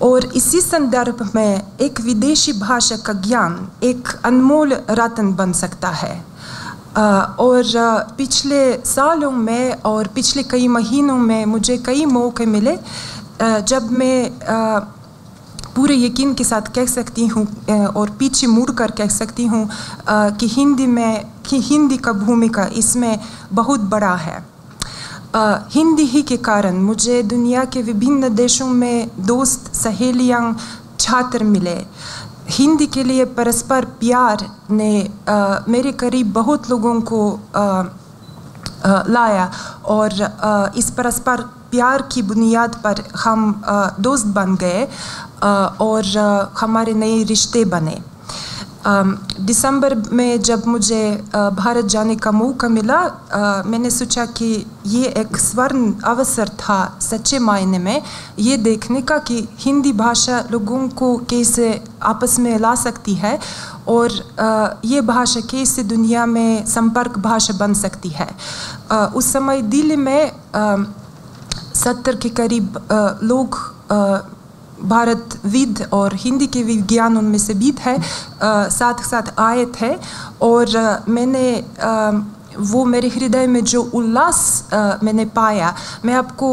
और इसी संदर्भ में एक विदेशी भाषा का ज्ञान एक अनमोल रत्न बन सकता है। और पिछले सालों में और पिछले कई महीनों में मुझे कई मौके मिले जब मैं पूरे यकीन के साथ कह सकती हूँ और पीछे मुड़ कर कह सकती हूँ कि हिंदी का भूमिका इसमें बहुत बड़ा है। हिंदी ही के कारण मुझे दुनिया के विभिन्न देशों में दोस्त, सहेलियाँ, छात्र मिले। हिंदी के लिए परस्पर प्यार ने मेरे करीब बहुत लोगों को लाया और इस परस्पर प्यार की बुनियाद पर हम दोस्त बन गए और हमारे नए रिश्ते बने। दिसंबर में जब मुझे भारत जाने का मौका मिला, मैंने सोचा कि ये एक स्वर्ण अवसर था सच्चे मायने में ये देखने का कि हिंदी भाषा लोगों को कैसे आपस में ला सकती है और ये भाषा कैसे दुनिया में संपर्क भाषा बन सकती है। उस समय दिल्ली में 70 के करीब लोग भारतविद और हिंदी के विज्ञान उनमें से भी थे, साथ साथ आए थे और मैंने वो मेरे हृदय में जो उल्लास मैंने पाया, मैं आपको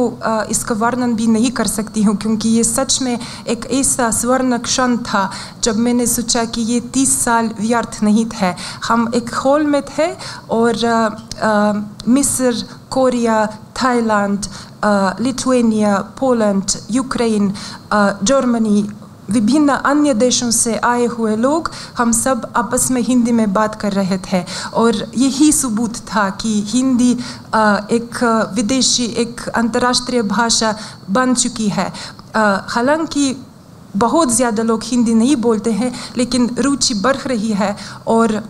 इसका वर्णन भी नहीं कर सकती हूँ, क्योंकि ये सच में एक ऐसा स्वर्ण क्षण था जब मैंने सोचा कि ये 30 साल व्यर्थ नहीं थे। हम एक हॉल में थे और मिस्र, Korea, Thailand, Lithuania, Poland, Ukraine, Germany, विभिन्न अन्य देशों से आए हुए लोग, हम सब आपस में हिंदी में बात कर रहे थे और यही सबूत था कि हिंदी एक विदेशी, एक अंतर्राष्ट्रीय भाषा बन चुकी है। हालांकि बहुत ज़्यादा लोग हिंदी नहीं बोलते हैं, लेकिन रुचि बढ़ रही है और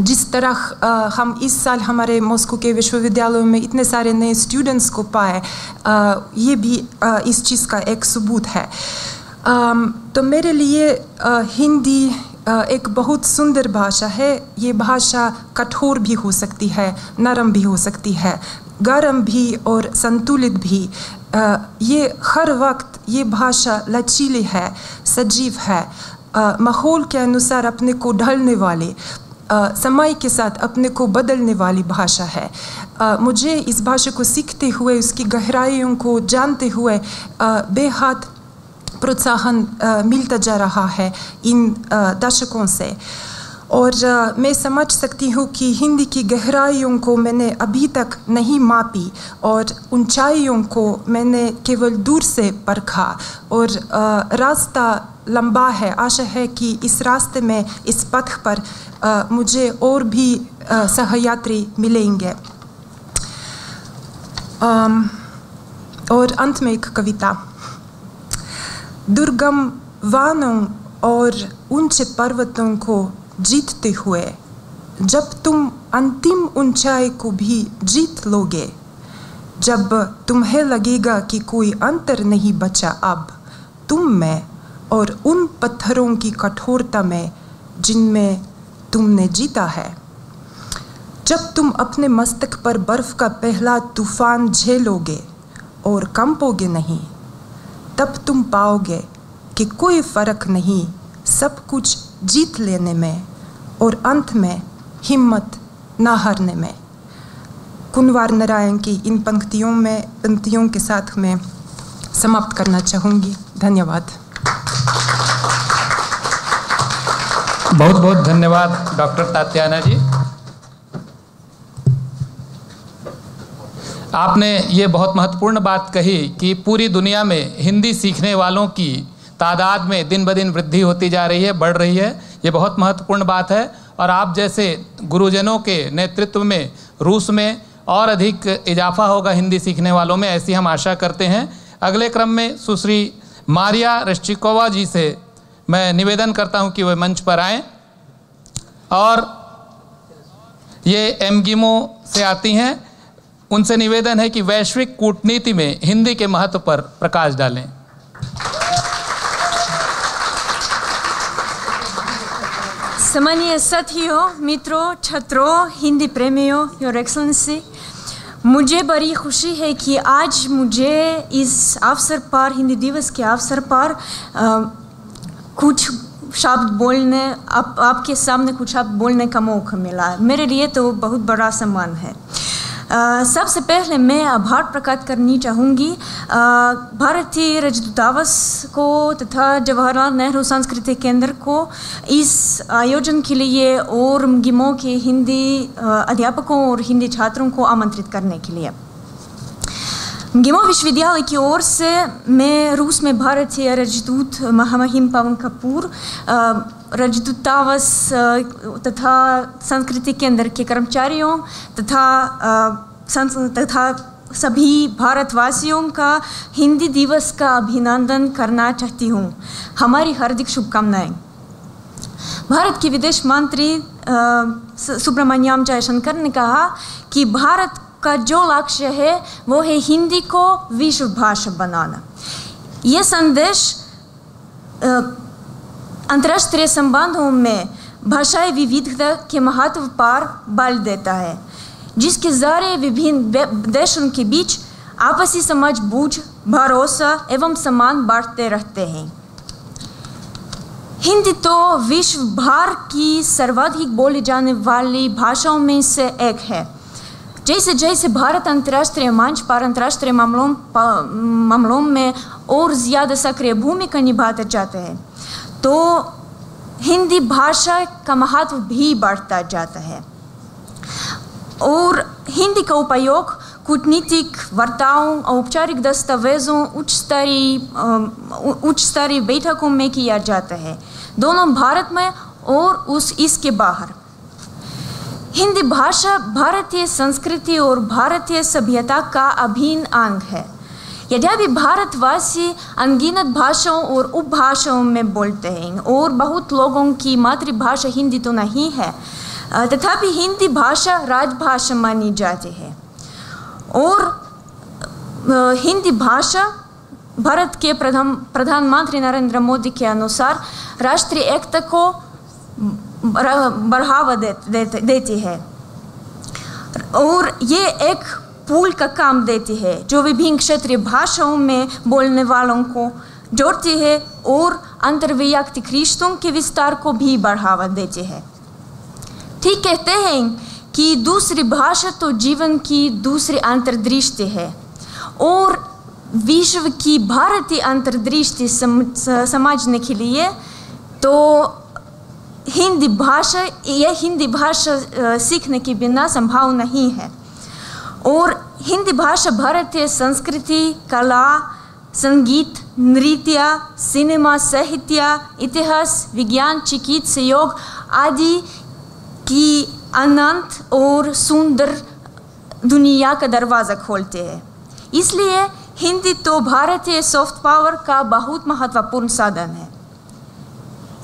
जिस तरह हम इस साल हमारे मॉस्को के विश्वविद्यालयों में इतने सारे नए स्टूडेंट्स को पाए, ये भी इस चीज़ का एक सबूत है। तो मेरे लिए हिंदी एक बहुत सुंदर भाषा है। ये भाषा कठोर भी हो सकती है, नरम भी हो सकती है, गर्म भी और संतुलित भी। ये हर वक्त ये भाषा लचीली है, सजीव है, माहौल के अनुसार अपने को ढलने वाली, समय के साथ अपने को बदलने वाली भाषा है। मुझे इस भाषा को सीखते हुए, उसकी गहराइयों को जानते हुए बेहद प्रोत्साहन मिलता जा रहा है इन दशकों से। और मैं समझ सकती हूँ कि हिंदी की गहराइयों को मैंने अभी तक नहीं मापी और ऊंचाइयों को मैंने केवल दूर से परखा और रास्ता लंबा है। आशा है कि इस रास्ते में, इस पथ पर मुझे और भी सहयात्री मिलेंगे। और अंत में एक कविता। दुर्गम वानों और ऊंचे पर्वतों को जीतते हुए जब तुम अंतिम ऊंचाई को भी जीत लोगे, जब तुम्हें लगेगा कि कोई अंतर नहीं बचा अब तुम में और उन पत्थरों की कठोरता में जिनमें तुमने जीता है, जब तुम अपने मस्तक पर बर्फ का पहला तूफान झेलोगे और कंपोगे नहीं, तब तुम पाओगे कि कोई फर्क नहीं सब कुछ जीत लेने में और अंत में हिम्मत ना हारने में। कुंवर नारायण की इन पंक्तियों के साथ मैं समाप्त करना चाहूँगी। धन्यवाद। बहुत बहुत धन्यवाद डॉक्टर तात्याना जी। आपने ये बहुत महत्वपूर्ण बात कही कि पूरी दुनिया में हिंदी सीखने वालों की तादाद में दिन ब दिन वृद्धि होती जा रही है, बढ़ रही है। ये बहुत महत्वपूर्ण बात है और आप जैसे गुरुजनों के नेतृत्व में रूस में और अधिक इजाफा होगा हिंदी सीखने वालों में, ऐसी हम आशा करते हैं। अगले क्रम में सुश्री मारिया रेश्चिकोवा जी से मैं निवेदन करता हूं कि वे मंच पर आएं और ये एमगिमो से आती हैं। उनसे निवेदन है कि वैश्विक कूटनीति में हिंदी के महत्व पर प्रकाश डालें। सम्मानीय साथियों, मित्रों, छात्रों, हिंदी प्रेमियों, योर एक्सलेंसी, मुझे बड़ी खुशी है कि आज मुझे इस अवसर पर, हिंदी दिवस के अवसर पर कुछ शब्द बोलने, आपके सामने कुछ शब्द बोलने का मौका मिला। मेरे लिए तो बहुत बड़ा सम्मान है। सबसे पहले मैं आभार प्रकट करनी चाहूँगी भारतीय राजदूतावास को तथा जवाहरलाल नेहरू सांस्कृतिक केंद्र को इस आयोजन के लिए और गिमो के हिंदी अध्यापकों और हिंदी छात्रों को आमंत्रित करने के लिए। गिमो विश्वविद्यालय की ओर से मैं रूस में भारतीय राजदूत महामहिम पवन कपूर, राजदूतावास तथा सांस्कृतिक केंद्र के कर्मचारियों तथा सभी भारतवासियों का हिंदी दिवस का अभिनंदन करना चाहती हूँ। हमारी हार्दिक शुभकामनाएं। भारत के विदेश मंत्री सुब्रमण्यम जयशंकर ने कहा कि भारत का जो लक्ष्य है वो है हिंदी को विश्व भाषा बनाना। ये संदेश अंतर्राष्ट्रीय संबंधों में भाषाई विविधता के महत्व पर बल देता है, जिसके जरिए विभिन्न देशों के बीच आपसी समझ बूझ, भरोसा एवं सम्मान बढ़ते रहते हैं। हिंदी तो विश्व भर की सर्वाधिक बोली जाने वाली भाषाओं में से एक है। जैसे जैसे भारत अंतर्राष्ट्रीय मंच पर अंतर्राष्ट्रीय मामलों में और ज़्यादा सक्रिय भूमिका निभाते जाते हैं, तो हिंदी भाषा का महत्व भी बढ़ता जाता है और हिंदी का उपयोग कूटनीतिक वार्ताओं, औपचारिक दस्तावेजों, उच्च स्तरीय बैठकों में किया जाता है, दोनों भारत में और इसके बाहर। हिंदी भाषा भारतीय संस्कृति और भारतीय सभ्यता का अभिन्न अंग है। यद्यपि भारतवासी अनगिनत भाषाओं और उपभाषाओं में बोलते हैं और बहुत लोगों की मातृभाषा हिंदी तो नहीं है, तथापि हिंदी भाषा राजभाषा मानी जाती है और हिंदी भाषा भारत के प्रधानमंत्री नरेंद्र मोदी के अनुसार राष्ट्रीय एकता को बढ़ावा देती है और ये एक पुल का काम देती है जो विभिन्न क्षेत्रीय भाषाओं में बोलने वालों को जोड़ती है और अंतर्वैयक्तिक रिश्तों के विस्तार को भी बढ़ावा देती है। ठीक कहते हैं कि दूसरी भाषा तो जीवन की दूसरी अंतर्दृष्टि है और विश्व की भारतीय अंतर्दृष्टि समझने के लिए तो हिंदी भाषा सीखने के बिना संभव नहीं है। और हिंदी भाषा भारतीय संस्कृति, कला, संगीत, नृत्य, सिनेमा, साहित्य, इतिहास, विज्ञान, चिकित्सा, योग आदि की अनंत और सुंदर दुनिया का दरवाज़ा खोलते हैं। इसलिए हिंदी तो भारतीय सॉफ्ट पावर का बहुत महत्वपूर्ण साधन है।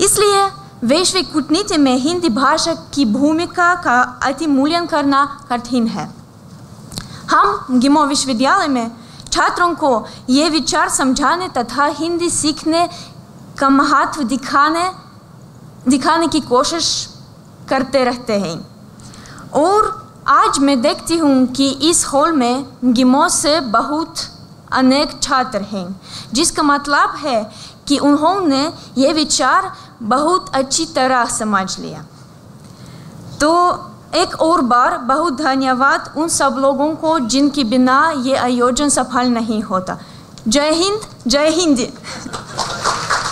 इसलिए वैश्विक कूटनीति में हिंदी भाषा की भूमिका का अति मूल्यांकन करना कठिन है। हम गिमो विश्वविद्यालय में छात्रों को ये विचार समझाने तथा हिंदी सीखने का महत्व दिखाने की कोशिश करते रहते हैं और आज मैं देखती हूँ कि इस हॉल में गिमो से बहुत अनेक छात्र हैं, जिसका मतलब है कि उन्होंने ये विचार बहुत अच्छी तरह समझ लिया। तो एक और बार बहुत धन्यवाद उन सब लोगों को जिनके बिना ये आयोजन सफल नहीं होता। जय हिंद, जय हिंदी।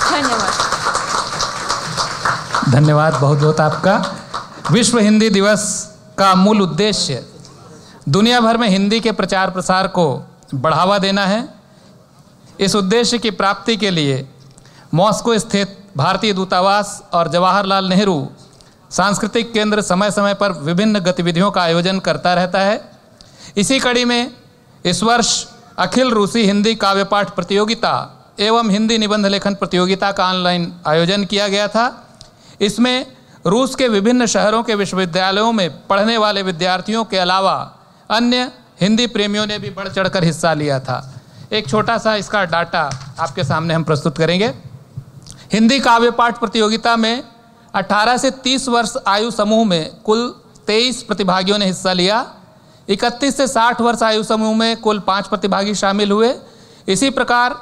धन्यवाद। धन्यवाद बहुत बहुत आपका। विश्व हिंदी दिवस का मूल उद्देश्य दुनिया भर में हिंदी के प्रचार प्रसार को बढ़ावा देना है। इस उद्देश्य की प्राप्ति के लिए मॉस्को स्थित भारतीय दूतावास और जवाहरलाल नेहरू सांस्कृतिक केंद्र समय समय पर विभिन्न गतिविधियों का आयोजन करता रहता है। इसी कड़ी में इस वर्ष अखिल रूसी हिंदी काव्य पाठ प्रतियोगिता एवं हिंदी निबंध लेखन प्रतियोगिता का ऑनलाइन आयोजन किया गया था। इसमें रूस के विभिन्न शहरों के विश्वविद्यालयों में पढ़ने वाले विद्यार्थियों के अलावा अन्य हिंदी प्रेमियों ने भी बढ़ चढ़कर हिस्सा लिया था। एक छोटा सा इसका डाटा आपके सामने हम प्रस्तुत करेंगे। हिंदी काव्य पाठ प्रतियोगिता में 18 से 30 वर्ष आयु समूह में कुल 23 प्रतिभागियों ने हिस्सा लिया। 31 से 60 वर्ष आयु समूह में कुल 5 प्रतिभागी शामिल हुए। इसी प्रकार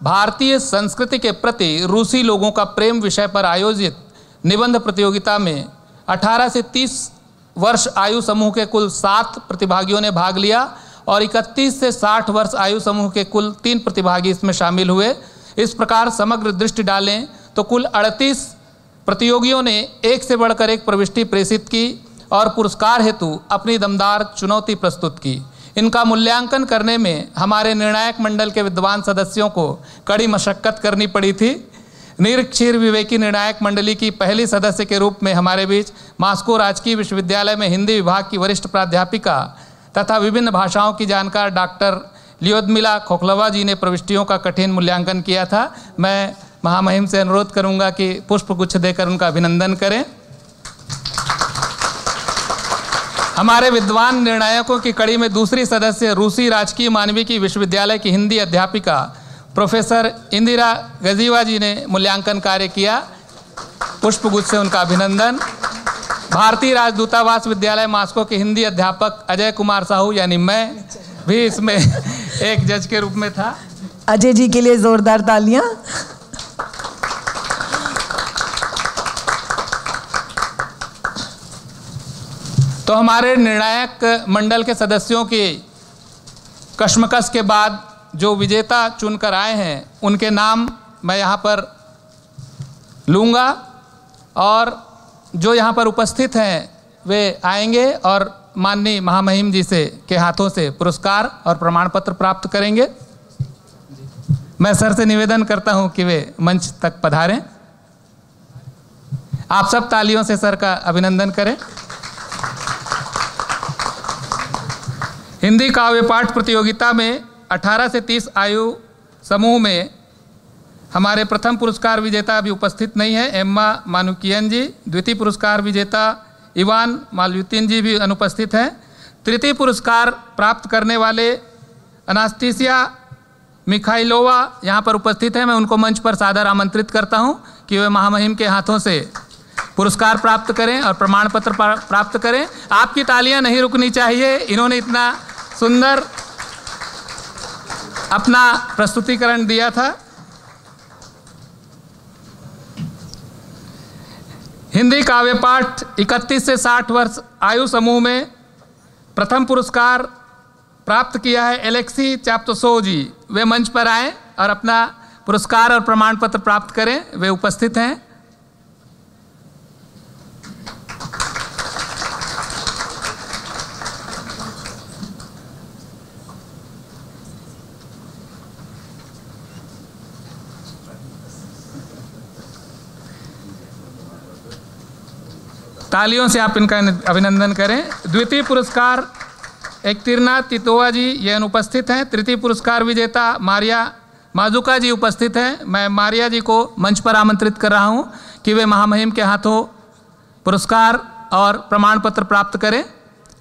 भारतीय संस्कृति के प्रति रूसी लोगों का प्रेम विषय पर आयोजित निबंध प्रतियोगिता में 18 से 30 वर्ष आयु समूह के कुल 7 प्रतिभागियों ने भाग लिया और 31 से 60 वर्ष आयु समूह के कुल 3 प्रतिभागी इसमें शामिल हुए। इस प्रकार समग्र दृष्टि डालें तो कुल 38 प्रतियोगियों ने एक से बढ़कर एक प्रविष्टि प्रेषित की और पुरस्कार हेतु अपनी दमदार चुनौती प्रस्तुत की। इनका मूल्यांकन करने में हमारे निर्णायक मंडल के विद्वान सदस्यों को कड़ी मशक्कत करनी पड़ी थी। निरक्षीर विवेकी निर्णायक मंडली की पहली सदस्य के रूप में हमारे बीच मॉस्को राजकीय विश्वविद्यालय में हिंदी विभाग की वरिष्ठ प्राध्यापिका तथा विभिन्न भाषाओं की जानकार डॉक्टर लियोदमिला खोखलवा जी ने प्रविष्टियों का कठिन मूल्यांकन किया था। मैं महामहिम से अनुरोध करूंगा कि पुष्पगुच्छ देकर उनका अभिनंदन करें। हमारे विद्वान निर्णायकों की कड़ी में दूसरी सदस्य रूसी राजकीय मानविकी विश्वविद्यालय की हिंदी अध्यापिका प्रोफेसर इंदिरा गजीवा जी ने मूल्यांकन कार्य किया। पुष्पगुच्छ से उनका अभिनंदन। भारतीय राजदूतावास विद्यालय मॉस्को के हिंदी अध्यापक अजय कुमार साहू यानी मैं भी इसमें एक जज के रूप में था। अजय जी के लिए जोरदार तालियां। तो हमारे निर्णायक मंडल के सदस्यों की कश्मकश के बाद जो विजेता चुनकर आए हैं उनके नाम मैं यहाँ पर लूँगा और जो यहाँ पर उपस्थित हैं वे आएंगे और माननीय महामहिम जी से के हाथों से पुरस्कार और प्रमाण पत्र प्राप्त करेंगे। मैं सर से निवेदन करता हूँ कि वे मंच तक पधारें। आप सब तालियों से सर का अभिनंदन करें। हिंदी काव्य पाठ प्रतियोगिता में 18 से 30 आयु समूह में हमारे प्रथम पुरस्कार विजेता अभी उपस्थित नहीं है, एम्मा मानुकियन जी। द्वितीय पुरस्कार विजेता इवान मालयुतिन जी भी अनुपस्थित हैं। तृतीय पुरस्कार प्राप्त करने वाले अनास्तीसिया मिखाइलोवा यहाँ पर उपस्थित हैं। मैं उनको मंच पर सादर आमंत्रित करता हूँ कि वे महामहिम के हाथों से पुरस्कार प्राप्त करें और प्रमाण पत्र प्राप्त करें। आपकी तालियां नहीं रुकनी चाहिए। इन्होंने इतना सुंदर अपना प्रस्तुतिकरण दिया था। हिंदी काव्य पाठ 31 से 60 वर्ष आयु समूह में प्रथम पुरस्कार प्राप्त किया है एलेक्सी चाप्तोसोव जी। वे मंच पर आएं और अपना पुरस्कार और प्रमाण पत्र प्राप्त करें। वे उपस्थित हैं। तालियों से आप इनका अभिनंदन करें। द्वितीय पुरस्कार एकतिरना तितोवा जी ये अनुपस्थित हैं। तृतीय पुरस्कार विजेता मारिया माजुका जी उपस्थित हैं। मैं मारिया जी को मंच पर आमंत्रित कर रहा हूं कि वे महामहिम के हाथों पुरस्कार और प्रमाण पत्र प्राप्त करें।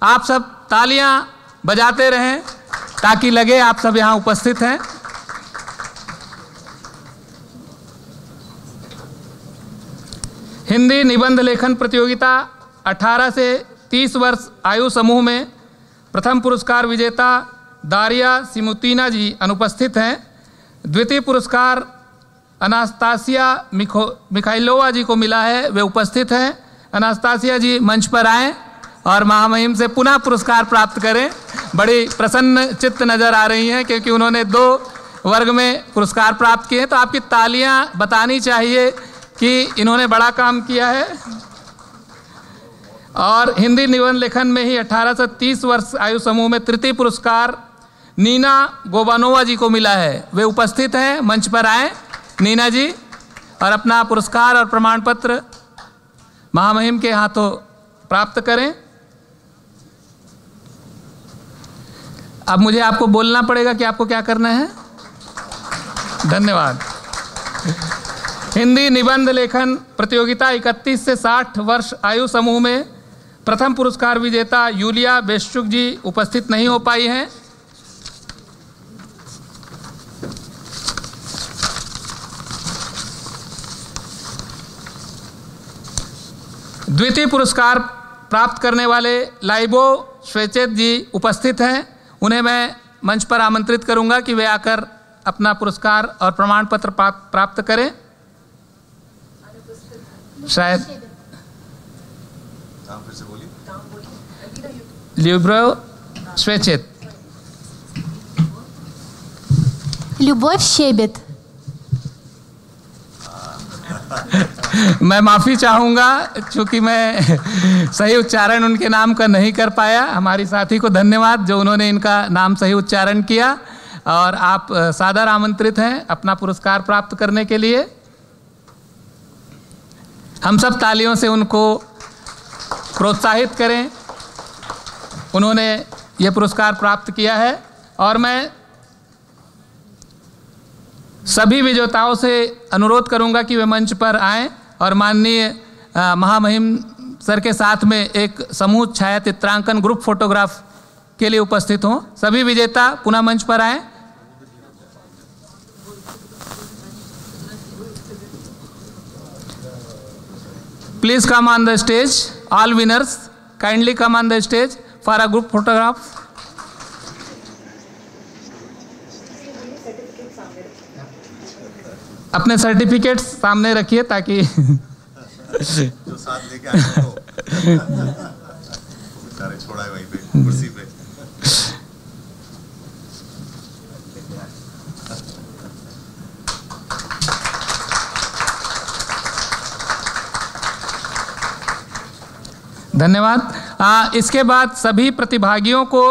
आप सब तालियां बजाते रहें ताकि लगे आप सब यहाँ उपस्थित हैं। हिंदी निबंध लेखन प्रतियोगिता 18 से 30 वर्ष आयु समूह में प्रथम पुरस्कार विजेता दारिया सिमुतीना जी अनुपस्थित हैं। द्वितीय पुरस्कार अनास्तासिया मिखाइलोवा जी को मिला है, वे उपस्थित हैं। अनास्तासिया जी मंच पर आएं और महामहिम से पुनः पुरस्कार प्राप्त करें। बड़ी प्रसन्न चित्त नज़र आ रही हैं क्योंकि उन्होंने 2 वर्ग में पुरस्कार प्राप्त किए। तो आपकी तालियां बतानी चाहिए कि इन्होंने बड़ा काम किया है। और हिंदी निबंध लेखन में ही 18 से 30 वर्ष आयु समूह में तृतीय पुरस्कार नीना गोबानोवा जी को मिला है, वे उपस्थित हैं। मंच पर आए नीना जी और अपना पुरस्कार और प्रमाण पत्र महामहिम के हाथों प्राप्त करें। अब मुझे आपको बोलना पड़ेगा कि आपको क्या करना है। धन्यवाद। हिंदी निबंध लेखन प्रतियोगिता 31 से 60 वर्ष आयु समूह में प्रथम पुरस्कार विजेता यूलिया बेशचुक जी उपस्थित नहीं हो पाई हैं। द्वितीय पुरस्कार प्राप्त करने वाले लाइबो श्वेचेत जी उपस्थित हैं। उन्हें मैं मंच पर आमंत्रित करूंगा कि वे आकर अपना पुरस्कार और प्रमाण पत्र प्राप्त करें। शायद लिब्रो श्वेचेत। Любовь Щебет। मैं माफ़ी चाहूँगा क्योंकि मैं सही उच्चारण उनके नाम का नहीं कर पाया। हमारी साथी को धन्यवाद जो उन्होंने इनका नाम सही उच्चारण किया। और आप सादर आमंत्रित हैं अपना पुरस्कार प्राप्त करने के लिए। हम सब तालियों से उनको प्रोत्साहित करें। उन्होंने ये पुरस्कार प्राप्त किया है और मैं सभी विजेताओं से अनुरोध करूंगा कि वे मंच पर आएं और माननीय महामहिम सर के साथ में एक समूह छाया चित्रांकन ग्रुप फोटोग्राफ के लिए उपस्थित हों। सभी विजेता पुनः मंच पर आएं। Please come on the stage. All winners, kindly come on the stage for a group photograph. अपने सर्टिफिकेट्स सामने रखिए ताकि जो साथ लेके आए तो सारे छोड़ा है वहीं पे कुर्सी पे। धन्यवाद। इसके बाद सभी प्रतिभागियों को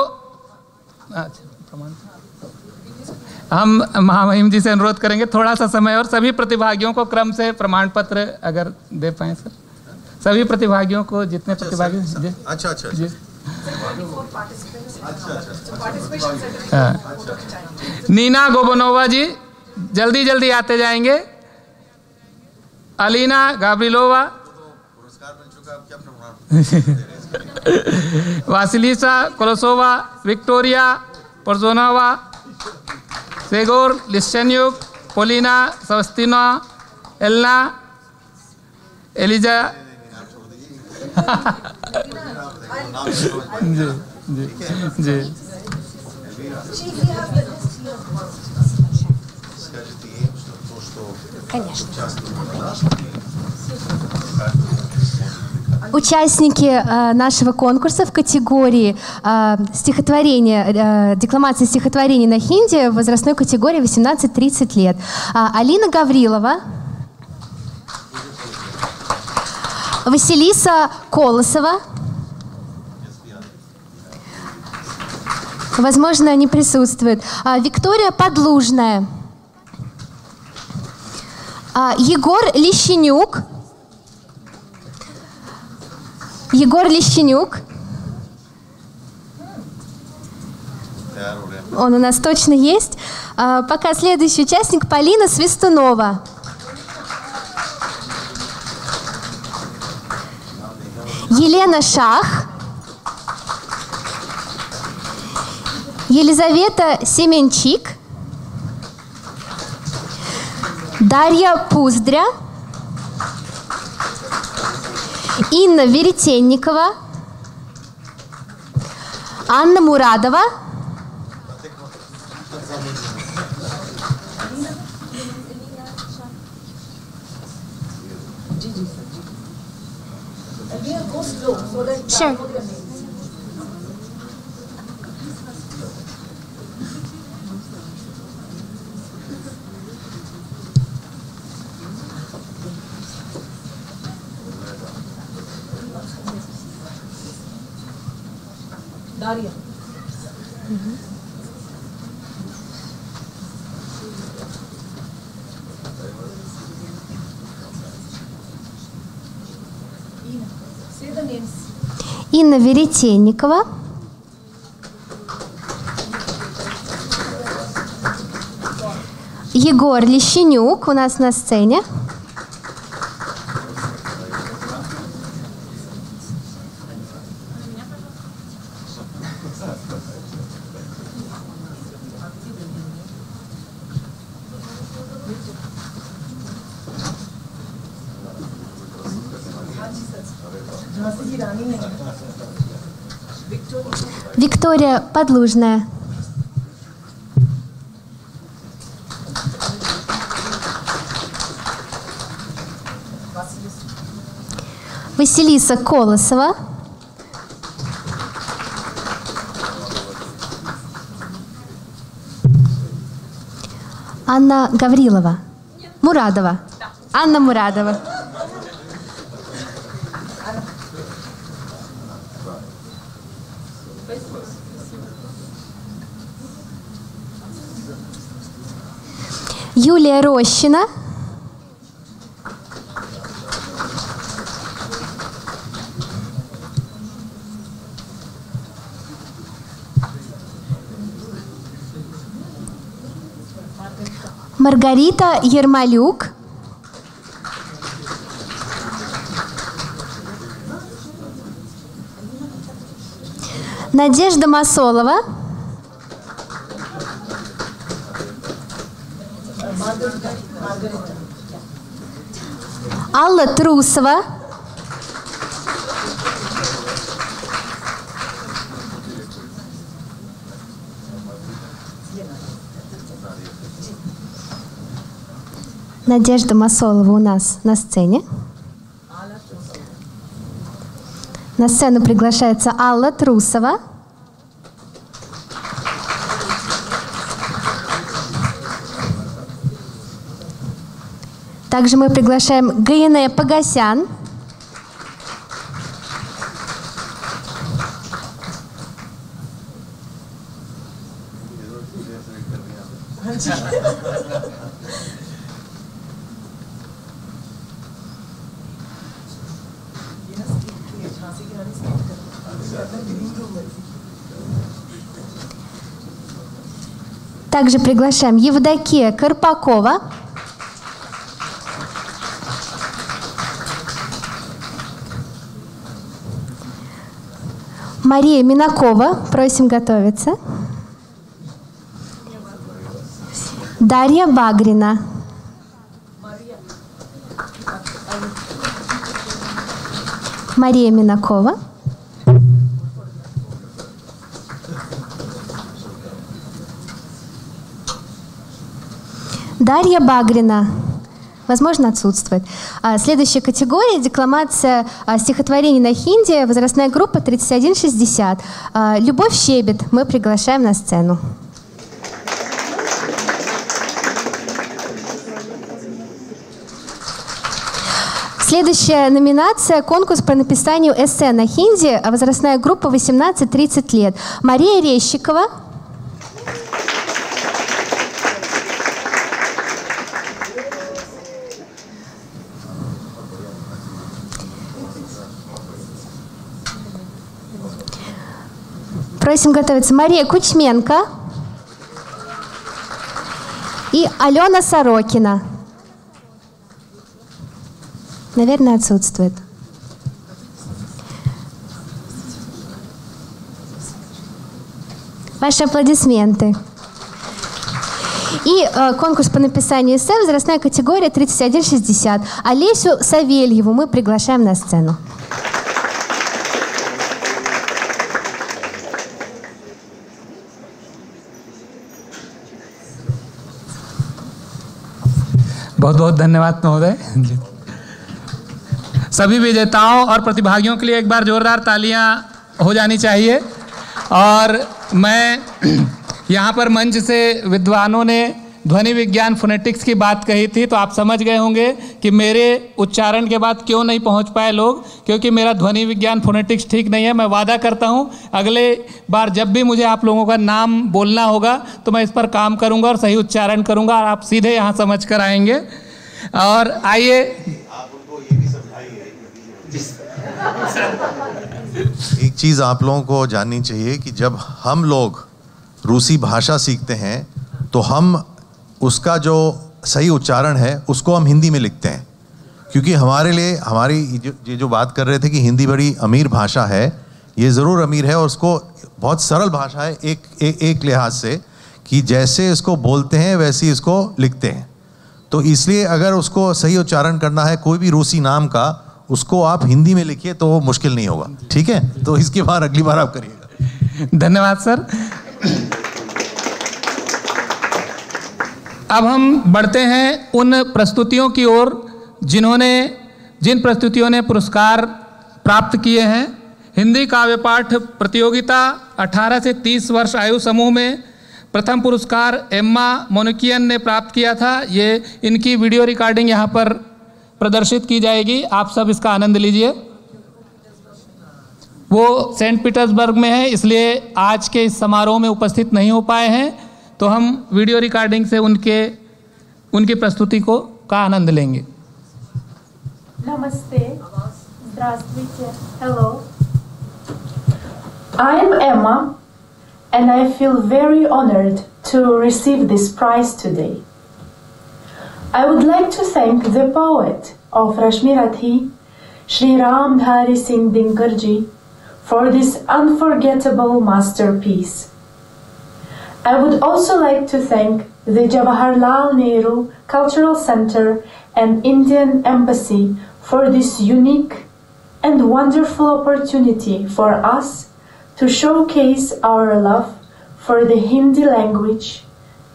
हम महामहिम जी से अनुरोध करेंगे थोड़ा सा समय और सभी प्रतिभागियों को क्रम से प्रमाण पत्र अगर दे पाएं सर। सभी प्रतिभागियों को जितने प्रतिभागी अच्छा जी नीना गोबनोवा जी जल्दी जल्दी आते जाएंगे। Alina Gabrilova, Vasilisa Kolosova, Victoria Porzhonova, Segor Lischnyuk, Polina Savastina, Elna Eliza ji ji ji Участники нашего конкурса в категории стихотворения, декламации стихотворений на хинди в возрастной категории 18-30 лет. Алина Гаврилова, Василиса Колосова, возможно, не присутствует, Виктория Подлужная, Егор Лещенюк, он у нас точно есть. Пока следующий участник Полина Свистунова. Елена Шах, Елизавета Семенчик, Дарья Пуздря, Инна Веретенникова, Анна Мурадова, Sure. Дарья. Инна Веретенникова. Егор Лещенюк у нас на сцене. Виктория Подлужная. Василиса Колосова. Анна Гаврилова. Мурадова. Анна Мурадова. Юлия Рощина. Маргарита Ермолюк. Надежда Масолова. Алла Трусова. Надежда Масолова у нас на сцене. На сцену приглашается Алла Трусова. Также мы приглашаем Гаине Погосян. Также приглашаем Евдокия Карпакова. Мария Минакова, просим готовиться. Дарья Багрина. Мария Минакова. Дарья Багрина. Возможно, отсутствует. Следующая категория – декламация стихотворений на хинди, возрастная группа 31-60. Любовь Щебет мы приглашаем на сцену. Следующая номинация – конкурс по написанию эссе на хинди, возрастная группа 18-30 лет. Мария Рещикова. Просим готовиться Мария Кучменко и Алена Сорокина. Наверное, отсутствует. Ваши аплодисменты. И конкурс по написанию эссе, возрастная категория 31-60. Олесю Савельеву мы приглашаем на сцену. बहुत बहुत धन्यवाद महोदय। सभी विजेताओं और प्रतिभागियों के लिए एक बार जोरदार तालियां हो जानी चाहिए। और मैं यहाँ पर मंच से विद्वानों ने ध्वनि विज्ञान फोनेटिक्स की बात कही थी, तो आप समझ गए होंगे कि मेरे उच्चारण के बाद क्यों नहीं पहुँच पाए लोग, क्योंकि मेरा ध्वनि विज्ञान फोनेटिक्स ठीक नहीं है। मैं वादा करता हूँ अगले बार जब भी मुझे आप लोगों का नाम बोलना होगा तो मैं इस पर काम करूँगा और सही उच्चारण करूँगा और आप सीधे यहाँ समझ कर आएंगे। और आइए, आप उनको ये भी समझाइए एक चीज़ आप लोगों को जाननी चाहिए कि जब हम लोग रूसी भाषा सीखते हैं तो हम उसका जो सही उच्चारण है उसको हम हिंदी में लिखते हैं, क्योंकि हमारे लिए हमारी ये जो बात कर रहे थे कि हिंदी बड़ी अमीर भाषा है, ये ज़रूर अमीर है और उसको बहुत सरल भाषा है एक लिहाज से कि जैसे इसको बोलते हैं वैसे ही इसको लिखते हैं। तो इसलिए अगर उसको सही उच्चारण करना है कोई भी रूसी नाम का, उसको आप हिंदी में लिखिए तो वो मुश्किल नहीं होगा, ठीक है? तो इसके बाद अगली बार आप करिएगा। धन्यवाद सर। अब हम बढ़ते हैं उन प्रस्तुतियों की ओर जिन प्रस्तुतियों ने पुरस्कार प्राप्त किए हैं। हिंदी काव्य पाठ प्रतियोगिता 18 से 30 वर्ष आयु समूह में प्रथम पुरस्कार एम्मा मोनिकियन ने प्राप्त किया था। ये इनकी वीडियो रिकॉर्डिंग यहाँ पर प्रदर्शित की जाएगी, आप सब इसका आनंद लीजिए। वो सेंट पीटर्सबर्ग में है, इसलिए आज के इस समारोह में उपस्थित नहीं हो पाए हैं, तो हम वीडियो रिकॉर्डिंग से उनकी प्रस्तुति का आनंद लेंगे। Namaste. Здравствуйте. Hello. I am Emma and I feel very honored to receive this prize today. I would like to thank the poet of Rashmirathi, Shri Ramdhari Singh Dinkarji, for this unforgettable masterpiece. I would also like to thank the Jawaharlal Nehru Cultural Center and Indian Embassy for this unique and wonderful opportunity for us to showcase our love for the Hindi language,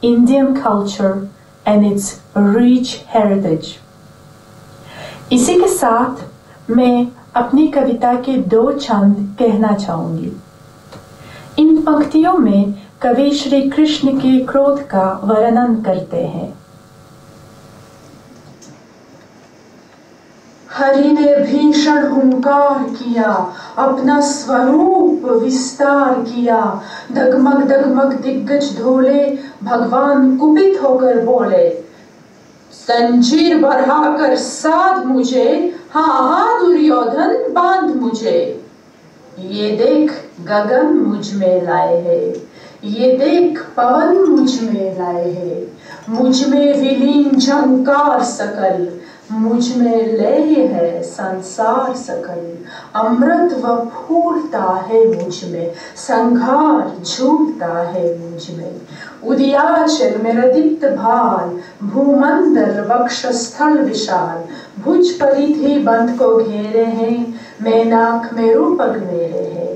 Indian culture and its rich heritage. इसी के साथ मैं अपनी कविता के 2 छंद कहना चाहूंगी। इन पंक्तियों में कवि श्री कृष्ण के क्रोध का वर्णन करते हैं। हरि ने भीषण हुंकार किया, अपना स्वरूप विस्तार किया, डगमग डगमग दिग्गज ढोले, भगवान कुपित होकर बोले, जंजीर बढ़ाकर साध मुझे, हाँ हाँ दुर्योधन बांध मुझे। ये देख गगन मुझ में लाए है, ये देख पवन मुझ में लाए है, मुझ में विलीन झंकार सकल, मुझ में लय है संसार सकल। अमृत व फूलता है मुझ में, संघार झूलता है मुझ में। उदयाचल मेरा दीप्त भाल, भूमंडल वक्षस्थल विशाल, भुज परिधि बंध को घेरे हैं, मैं नाक में रूपक मेरे है।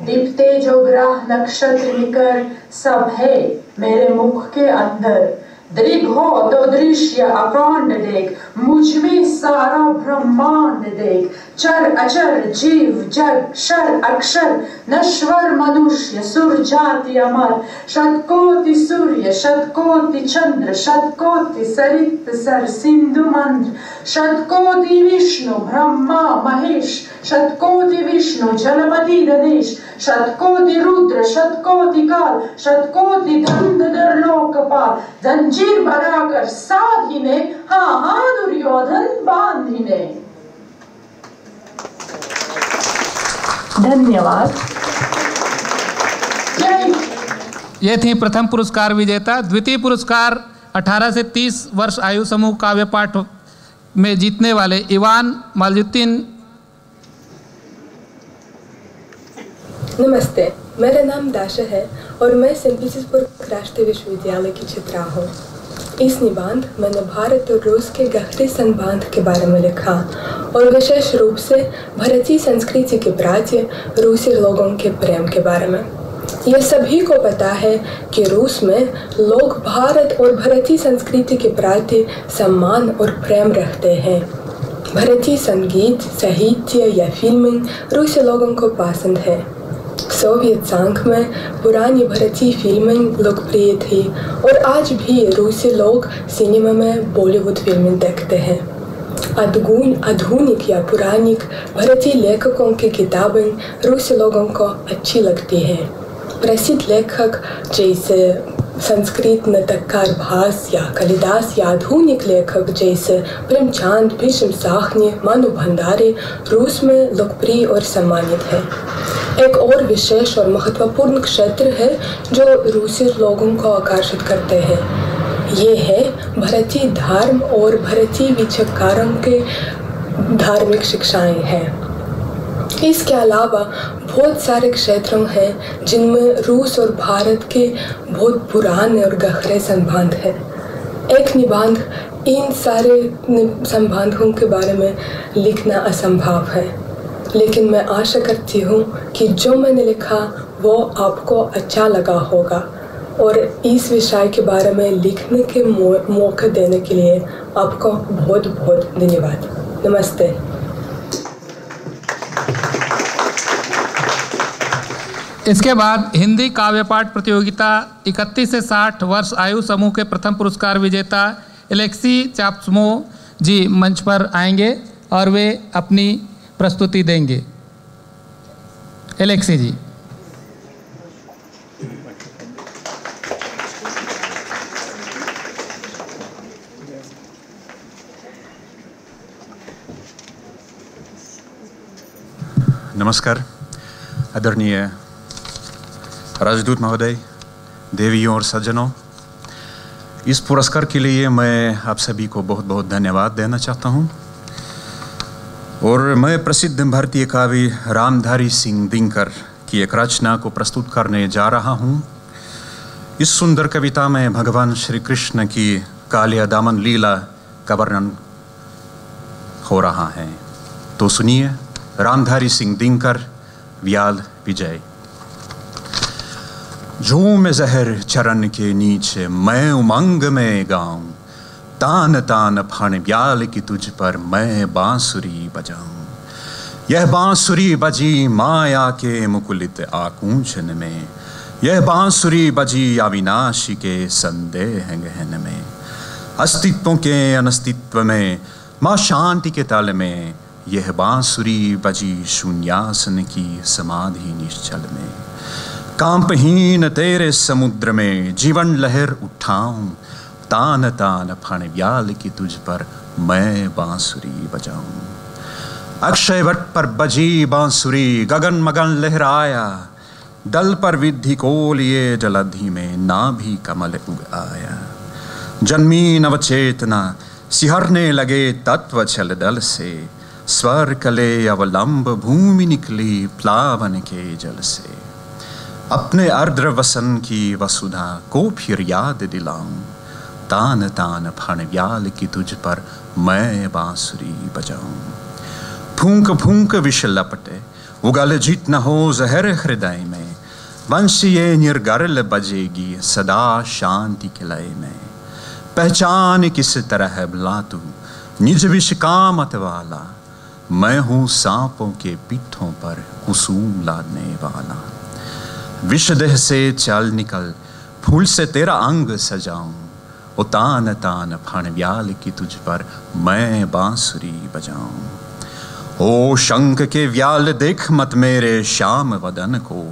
दीप्ते जो ग्रह नक्षत्र निकर, सब है मेरे मुख के अंदर। दृग हो तो दृश्य अकांड देख, मुझ में सारा ब्रह्मांड देख। चर अचर जीव जग शर अक्षर, नश्वर मनुष्य सुर जाति अमर। शतकोटि सूर्य शतकोटि चंद्र, शतकोटि सरित सर सिंधु मंद्र। शतकोटि विष्णु ब्रह्मा महेश, शतकोटि विष्णु जलपति गणेश। शतकोटि रुद्र शतकोटि काल, शतकोटि धंधर लोकपाल। जंजीर बढ़ाकर साधिने, हाँ हाँ दुर्योधन बांधिने। धन्यवाद। ये थी प्रथम पुरस्कार विजेता। द्वितीय पुरस्कार 18 से 30 वर्ष आयु समूह काव्य पाठ में जीतने वाले इवान मालजुद्दीन। नमस्ते, मेरा नाम दाशा है और मैं सेंट पीटर्सबर्ग राष्ट्रीय विश्वविद्यालय की छात्रा हूँ। इस निबंध मैंने भारत और रूस के गहरे संबंध के बारे में लिखा और विशेष रूप से भारतीय संस्कृति के प्रति रूसी लोगों के प्रेम के बारे में। यह सभी को पता है कि रूस में लोग भारत और भारतीय संस्कृति के प्रति सम्मान और प्रेम रखते हैं। भारतीय संगीत, साहित्य या फिल्में रूसी लोगों को पसंद है। सोवियत संघ में पुरानी भारतीय फिल्में लोकप्रिय थी और आज भी रूसी लोग सिनेमा में बॉलीवुड फिल्में देखते हैं। आधुनिक या पुरानिक भारतीय लेखकों की किताबें रूसी लोगों को अच्छी लगती हैं। प्रसिद्ध लेखक जैसे संस्कृत नाटककार भास या कालिदास या आधुनिक लेखक जैसे प्रेमचंद, भीष्म साहनी, मनु भंडारी रूस में लोकप्रिय और सम्मानित है। एक और विशेष और महत्वपूर्ण क्षेत्र है जो रूसी लोगों को आकर्षित करते हैं। ये है भारतीय धर्म और भारतीय विचारकों के धार्मिक शिक्षाएं हैं। इसके अलावा बहुत सारे क्षेत्र हैं जिनमें रूस और भारत के बहुत पुराने और गहरे संबंध हैं। एक निबंध इन सारे संबंधों के बारे में लिखना असंभव है, लेकिन मैं आशा करती हूँ कि जो मैंने लिखा वो आपको अच्छा लगा होगा और इस विषय के बारे में लिखने के मौका देने के लिए आपको बहुत बहुत धन्यवाद। नमस्ते। इसके बाद हिंदी काव्य पाठ प्रतियोगिता 31 से 60 वर्ष आयु समूह के प्रथम पुरस्कार विजेता एलेक्सी चाप्समो जी मंच पर आएंगे और वे अपनी प्रस्तुति देंगे। एलेक्सी जी। नमस्कार आदरणीय राजदूत महोदय, देवियों और सज्जनों, इस पुरस्कार के लिए मैं आप सभी को बहुत बहुत धन्यवाद देना चाहता हूं। और मैं प्रसिद्ध भारतीय कवि रामधारी सिंह दिनकर की एक रचना को प्रस्तुत करने जा रहा हूं। इस सुंदर कविता में भगवान श्री कृष्ण की कालिया दामन लीला का वर्णन हो रहा है। तो सुनिए, रामधारी सिंह दिनकर, व्याल विजय। झूम जहर चरण के नीचे मैं उमंग में गाऊं, तान तान फण ब्याल की तुझ पर मैं बांसुरी बजाऊं। यह बांसुरी बजी माया के मुकुलित आकुंचन में, यह बांसुरी बजी अविनाशी के संदेह गहन में। अस्तित्वों के अनस्तित्व में, माँ शांति के तल में, यह बांसुरी बजी शून्यासन की समाधि निश्चल में। कांपहीन तेरे समुद्र में जीवन लहर उठाऊं, तान तान फण ब्याल की तुझ पर मैं बांसुरी बजाऊं। अक्षय वट पर बजी बांसुरी गगन मगन लहराया, दल पर विद्धि को लिए जलधि में नाभि कमल उग आया। जन्मी नवचेतना सिहरने लगे तत्व छल दल से, स्वर कले अवलंब भूमि निकली प्लावन के जल से। अपने अर्द्र वसन की वसुधा को फिर याद दिलाऊं, तान तान फण ब्याल की तुझ पर मैं बांसुरी बजाऊं। फूंक फूंक विष लपटे उगल जित न हो जहर हृदय में, वंशीय निर्गरल बजेगी सदा शांति के लय में। पहचान किस तरह भला तू निज विष का मत वाला, मैं हूँ सांपों के पीठों पर कुसुम लादने वाला। विषदेह से चल निकल फूल से तेरा अंग सजाऊं, ओ तान तान फण ब्याल की तुझ पर मैं बांसुरी बजाऊं। ओ शंख के व्याल देख मत मेरे श्याम वदन को,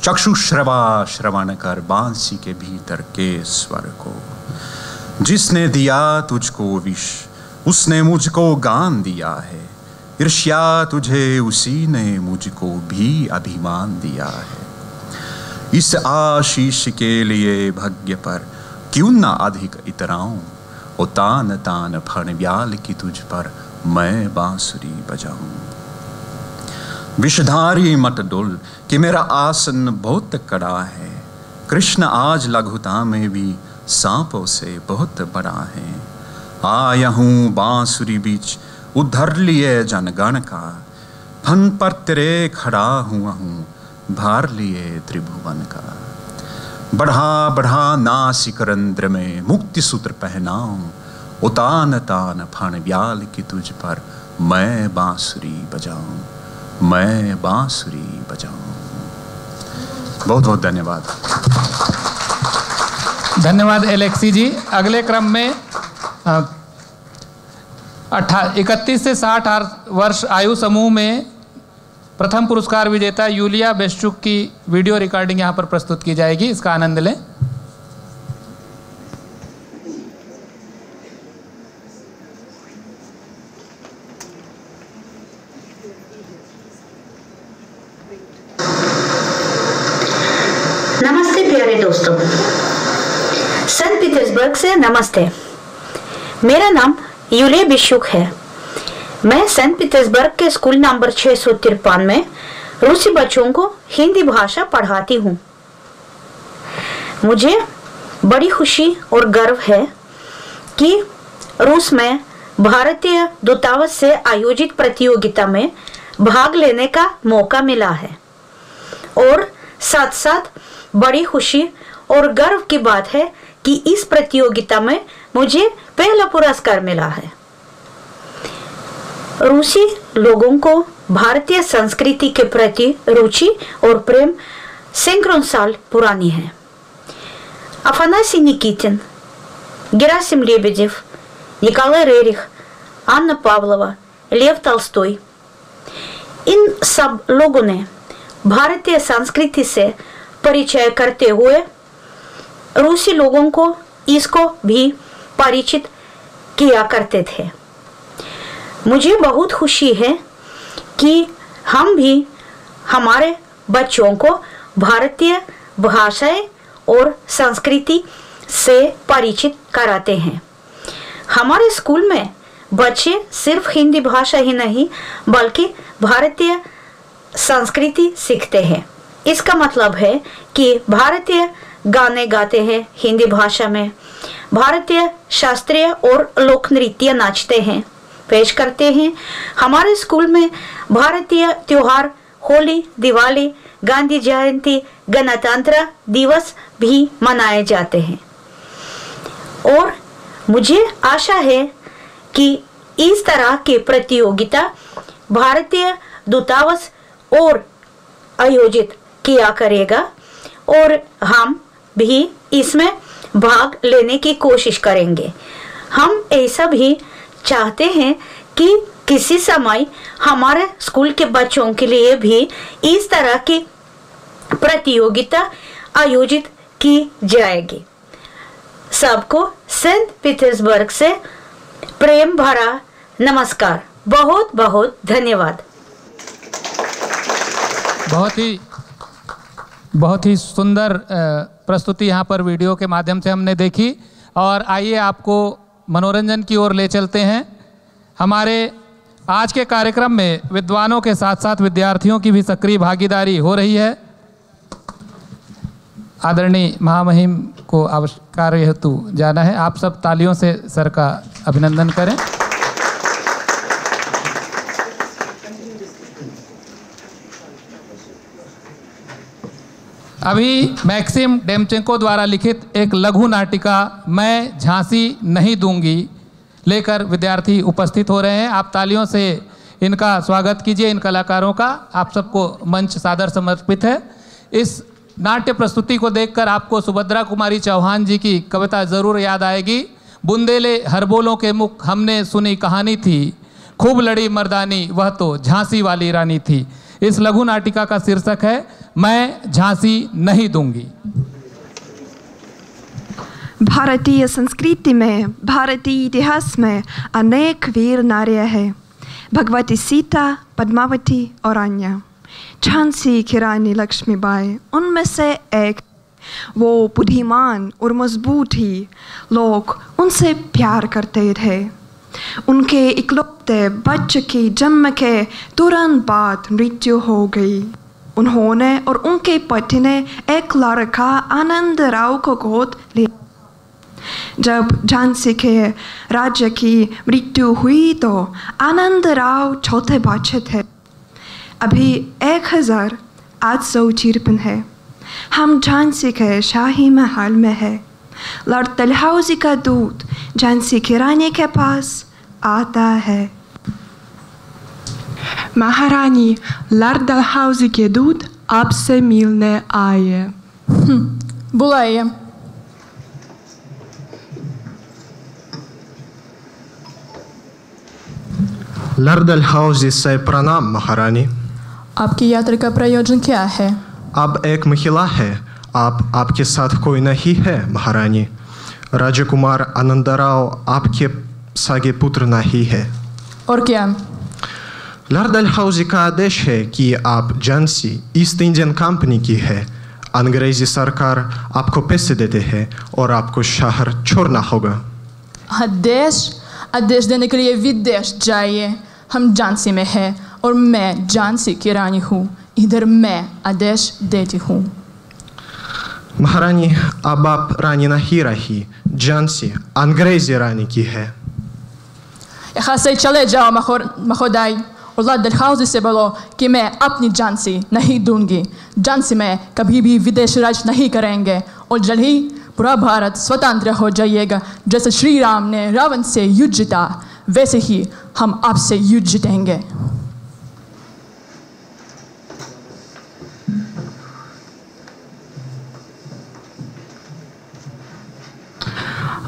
चक्षुश्रवा श्रवण कर बांसी के भीतर के स्वर को। जिसने दिया तुझको विष उसने मुझको गान दिया है, ईर्ष्या तुझे उसी ने मुझको भी अभिमान दिया है। इस आशीष के लिए भाग्य पर क्यों ना अधिक इतराऊं, ओ तान तान फण ब्याल की तुझ पर मैं बांसुरी बजाऊं। विषधारी मत डुल कि मेरा आसन बहुत कड़ा है, कृष्ण आज लघुता में भी सांपों से बहुत बड़ा है। आया हूँ बांसुरी बीच उधर लिए जनगण का, फन पर तेरे खड़ा हुआ हूँ भार लिए त्रिभुवन का। बढ़ा बढ़ा नासिक रंध्र में मुक्ति सूत्र पहनाऊं, ओ तान तान फण ब्याल की तुझ पर मैं बांसुरी बजाऊं, मैं बांसुरी बजाऊं। बहुत बहुत धन्यवाद। धन्यवाद एलेक्सी जी। अगले क्रम में 31 से 60 वर्ष आयु समूह में प्रथम पुरस्कार विजेता यूलिया बेश्चुक की वीडियो रिकॉर्डिंग यहाँ पर प्रस्तुत की जाएगी। इसका आनंद लें। नमस्ते प्यारे दोस्तों, सेंट पीटर्सबर्ग से नमस्ते। मेरा नाम यूलिया बिशुक है। मैं सेंट पीटर्सबर्ग के स्कूल नंबर 653 में रूसी बच्चों को हिंदी भाषा पढ़ाती हूँ। मुझे बड़ी खुशी और गर्व है कि रूस में भारतीय दूतावास से आयोजित प्रतियोगिता में भाग लेने का मौका मिला है और साथ साथ बड़ी खुशी और गर्व की बात है कि इस प्रतियोगिता में मुझे पहला पुरस्कार मिला है। रूसी लोगों को भारतीय संस्कृति के प्रति रुचि और प्रेम सैकड़ों साल पुरानी है। अफानासी निकितिन, गेरासिम लेबेदेव, निकोलाई रेरिख, अन्ना पавлова, लेव толстой, इन सब लोगों ने भारतीय संस्कृति से परिचय करते हुए रूसी लोगों को इसको भी परिचित किया करते थे। मुझे बहुत खुशी है कि हम भी हमारे बच्चों को भारतीय भाषाएं और संस्कृति से परिचित कराते हैं। हमारे स्कूल में बच्चे सिर्फ हिंदी भाषा ही नहीं बल्कि भारतीय संस्कृति सीखते हैं। इसका मतलब है कि भारतीय गाने गाते हैं हिंदी भाषा में, भारतीय शास्त्रीय और लोक नृत्य नाचते हैं, पेश करते हैं। हमारे स्कूल में भारतीय त्योहार होली, दिवाली, गांधी जयंती, गणतंत्र दिवस भी मनाए जाते हैं और मुझे आशा है कि इस तरह की प्रतियोगिता भारतीय दूतावास और आयोजित किया करेगा और हम भी इसमें भाग लेने की कोशिश करेंगे। हम ऐसा भी चाहते हैं कि किसी समय हमारे स्कूल के बच्चों के लिए भी इस तरह की प्रतियोगिता आयोजित की जाएगी। सबको सेंट पीटर्सबर्ग से प्रेम भरा नमस्कार। बहुत बहुत धन्यवाद। बहुत ही सुंदर प्रस्तुति यहाँ पर वीडियो के माध्यम से हमने देखी और आइए आपको मनोरंजन की ओर ले चलते हैं। हमारे आज के कार्यक्रम में विद्वानों के साथ साथ विद्यार्थियों की भी सक्रिय भागीदारी हो रही है। आदरणीय महामहिम को कार्य हेतु जाना है। आप सब तालियों से सर का अभिनंदन करें। अभी मैक्सिम डेमचेंको द्वारा लिखित एक लघु नाटिका मैं झांसी नहीं दूंगी लेकर विद्यार्थी उपस्थित हो रहे हैं। आप तालियों से इनका स्वागत कीजिए। इन कलाकारों का आप सबको मंच सादर समर्पित है। इस नाट्य प्रस्तुति को देखकर आपको सुभद्रा कुमारी चौहान जी की कविता ज़रूर याद आएगी। बुंदेले हरबोलों के मुख हमने सुनी कहानी थी, खूब लड़ी मर्दानी वह तो झांसी वाली रानी थी। इस लघु नाटिका का शीर्षक है मैं झांसी नहीं दूंगी। भारतीय संस्कृति में, भारतीय इतिहास में अनेक वीर नारियां हैं। भगवती सीता, पद्मावती और अन्य। झांसी की रानी लक्ष्मीबाई उनमें से एक। वो बुद्धिमान और मजबूत ही, लोग उनसे प्यार करते थे। उनके इकलौते बच्चे की जन्म के तुरंत बाद मृत्यु हो गई। उन्होंने और उनके पति ने एक लड़का आनंदराव को गोद लिया। जब झांसी के राज्य की मृत्यु हुई तो आनंदराव छोटे बच्चे थे। अभी 1853 है। हम झांसी के शाही महल में है। लॉर्ड डलहौजी का दूत झांसी की रानी के पास आता है। महारानी, लॉर्ड डलहौजी के दूत आपसे मिलने आए। बुलाइए। लॉर्ड डलहौजी से प्रणाम महारानी। आपकी यात्रा का प्रयोजन क्या है? अब एक महिला है। आपके साथ कोई नहीं है महारानी। राजकुमार आनंदराव आपके सगे पुत्र नहीं है। और क्या? लॉर्ड डलहौजी का आदेश है कि आप झांसी ईस्ट इंडियन कंपनी की है। अंग्रेजी सरकार आपको पैसे देते हैं और आपको शहर छोड़ना होगा। आदेश देने के लिए विदेश जाइए। हम झांसी में हैं और मैं झांसी की रानी हूँ। इधर मैं आदेश देती हूँ। महारानी, अब आप रानी नहीं रही, झांसी अंग्रेजी रानी की है। यहाँ से चले जाओ महोदय, और लार्ड डलहौजी से बोलो कि मैं अपनी झांसी नहीं दूंगी। झांसी में कभी भी विदेश राज नहीं करेंगे और जल्द ही पूरा भारत स्वतंत्र हो जाएगा। जैसे श्री राम ने रावण से युद्ध जीता, वैसे ही हम आपसे युद्ध जीतेंगे।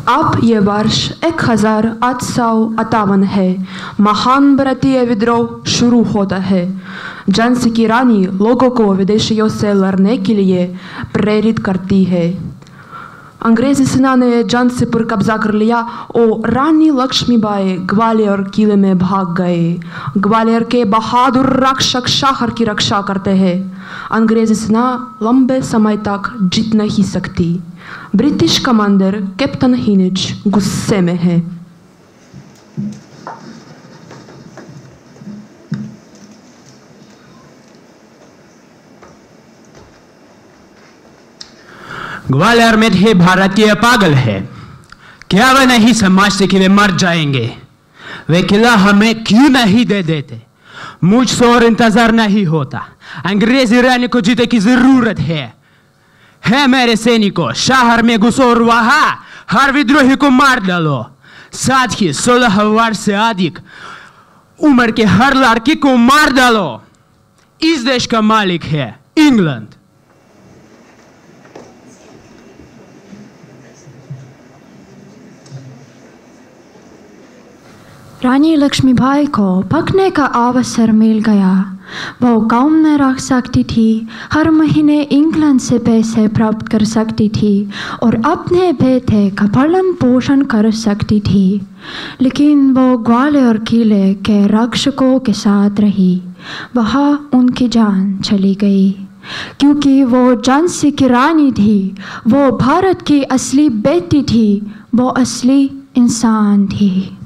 अब ये वर्ष 1858 है। महान भारतीय विद्रोह शुरू होता है। झांसी की रानी लोगों को विदेशियों से लड़ने के लिए प्रेरित करती है। अंग्रेजी सेना ने झांसी पर कब्जा कर लिया और रानी लक्ष्मीबाई ग्वालियर किले में भाग गए। ग्वालियर के बहादुर रक्षक शहर की रक्षा करते हैं। अंग्रेजी सेना लंबे समय तक जीत नहीं सकती। ब्रिटिश कमांडर कैप्टन हिनिच गुस्से में है। ग्वालियर में थे भारतीय पागल है। क्या वे नहीं समझते कि वे मर जाएंगे? वे किला हमें क्यों नहीं दे देते? मुझसे और इंतजार नहीं होता। अंग्रेजी रानी को जीते की जरूरत है मेरे सैनिकों, शहर में घुसो और वहां हर विद्रोही को मार डालो। साथ ही 16 वर्ष से अधिक उम्र के हर लड़की को मार डालो। इस देश का मालिक है इंग्लैंड। रानी लक्ष्मीबाई को भागने का अवसर मिल गया। वो गांव में रह सकती थी, हर महीने इंग्लैंड से पैसे प्राप्त कर सकती थी और अपने बेटे का पालन पोषण कर सकती थी। लेकिन वो ग्वालियर किले के रक्षकों के साथ रही। वहाँ उनकी जान चली गई क्योंकि वो झांसी की रानी थी। वो भारत की असली बेटी थी। वो असली इंसान थी।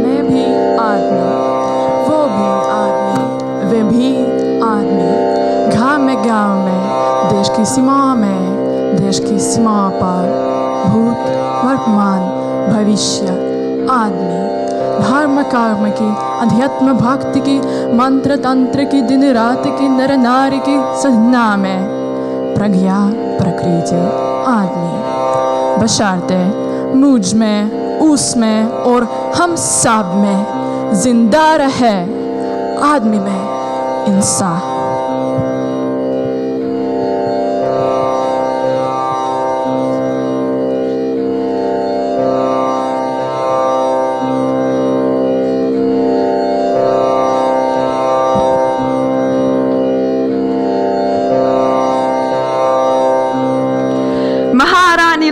मैं भी आदमी, वो भी आदमी, वे भी आदमी। गाँव में, देश की सीमा में, देश की सीमा पर, भूत, वर्तमान, भविष्य, आदमी। धर्म कर्म की, अध्यात्म भक्ति की, मंत्र तंत्र की, दिन रात की, नर नारी की साधना में, प्रज्ञा प्रकृति आदमी। बशर्ते मुझ में, उसमें और हम सब में जिंदा रहे आदमी में इंसान।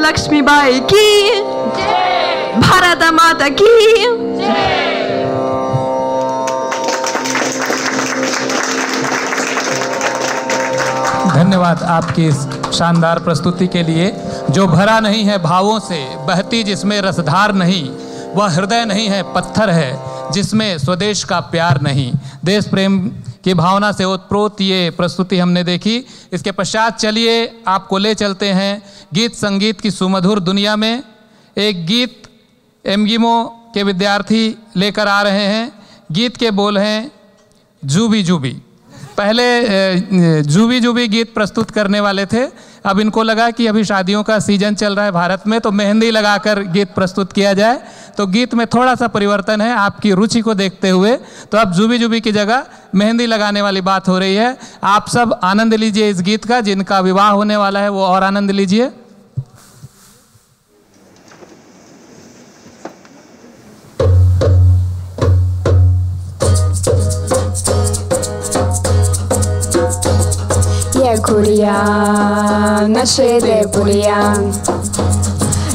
लक्ष्मीबाई की, भारत माता की। धन्यवाद आपकी इस शानदार प्रस्तुति के लिए, जो भरा नहीं है भावों से, बहती जिसमें रसधार नहीं, वह हृदय नहीं है पत्थर है जिसमें स्वदेश का प्यार नहीं। देश प्रेम की भावना से ओतप्रोत ये प्रस्तुति हमने देखी। इसके पश्चात चलिए आपको ले चलते हैं गीत संगीत की सुमधुर दुनिया में। एक गीत एमगिमो के विद्यार्थी लेकर आ रहे हैं। गीत के बोल हैं जूबी जूबी। पहले जूबी जूबी गीत प्रस्तुत करने वाले थे, अब इनको लगा कि अभी शादियों का सीजन चल रहा है भारत में, तो मेहंदी लगाकर गीत प्रस्तुत किया जाए। तो गीत में थोड़ा सा परिवर्तन है आपकी रुचि को देखते हुए। तो अब जूबी जूबी की जगह मेहंदी लगाने वाली बात हो रही है। आप सब आनंद लीजिए इस गीत का। जिनका विवाह होने वाला है वो और आनंद लीजिए। ये गुड़िया नशे दे बुढ़िया,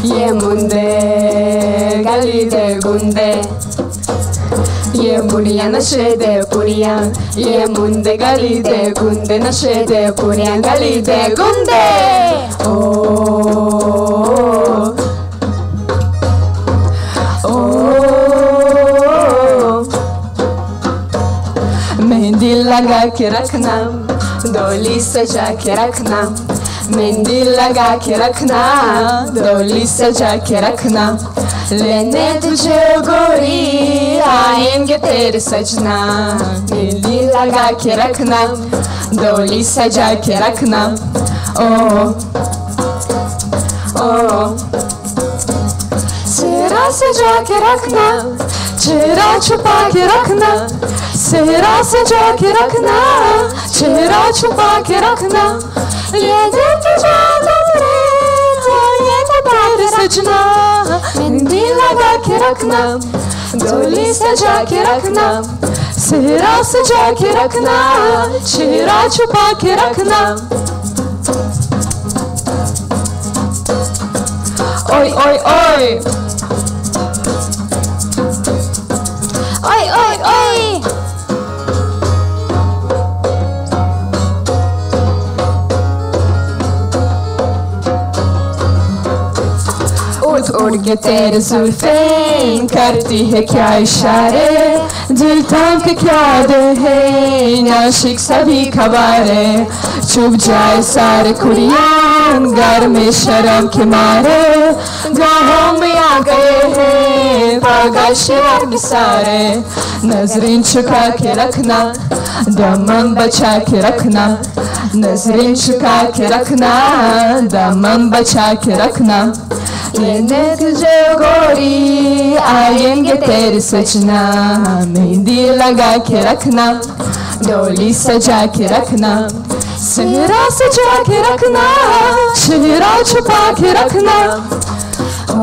ये मुंडे गली दे गुंडे, ये मुड़िया नशेदे पुरिया ये मुंदे गली दे गुंदे नशेदे पुरिया गली दे गुंदे ओ मेहंदी लगा के रखना डोली सजा के रखना मेहंदी लगा के रखना डोली सजा के रखना लेने तुझे गोरी आएंगे तेरे सजना मेहंदी लगा के रखना डोली सजा के रखना ओ ओ चेहरा सजा के रखना चेहरा छुपा के रखना चेहरा सजा के रखना चेहरा छुपा के रखना ये दिल की जादू रे ये तेरे सजना मेहंदी लगा के रखना डोली सजा के रखना चेहरा सजा के रखना चेहरा छुपा के रखना ओए ओए ओए ओए ओए ओए उड़ के तेरे जुल्फें करती है क्या इशारे दिल थाम के क्या दे है नाशिक सभी खबारे चुप जाए सारे कुड़ियान घर में शर्म के मारे गाहों में आ गए हैं पागल शराब सारे नजरें झुका के रखना दमन बचा के रखना नजरें झुका के रखना दमन बचा के रखना लेने तुझे गोरी आएंगे तेरे सजना मेहंदी लगा के रखना डोली सजा के रखना चेहरा सजा के रखना चेहरा छुपा के रखना ओ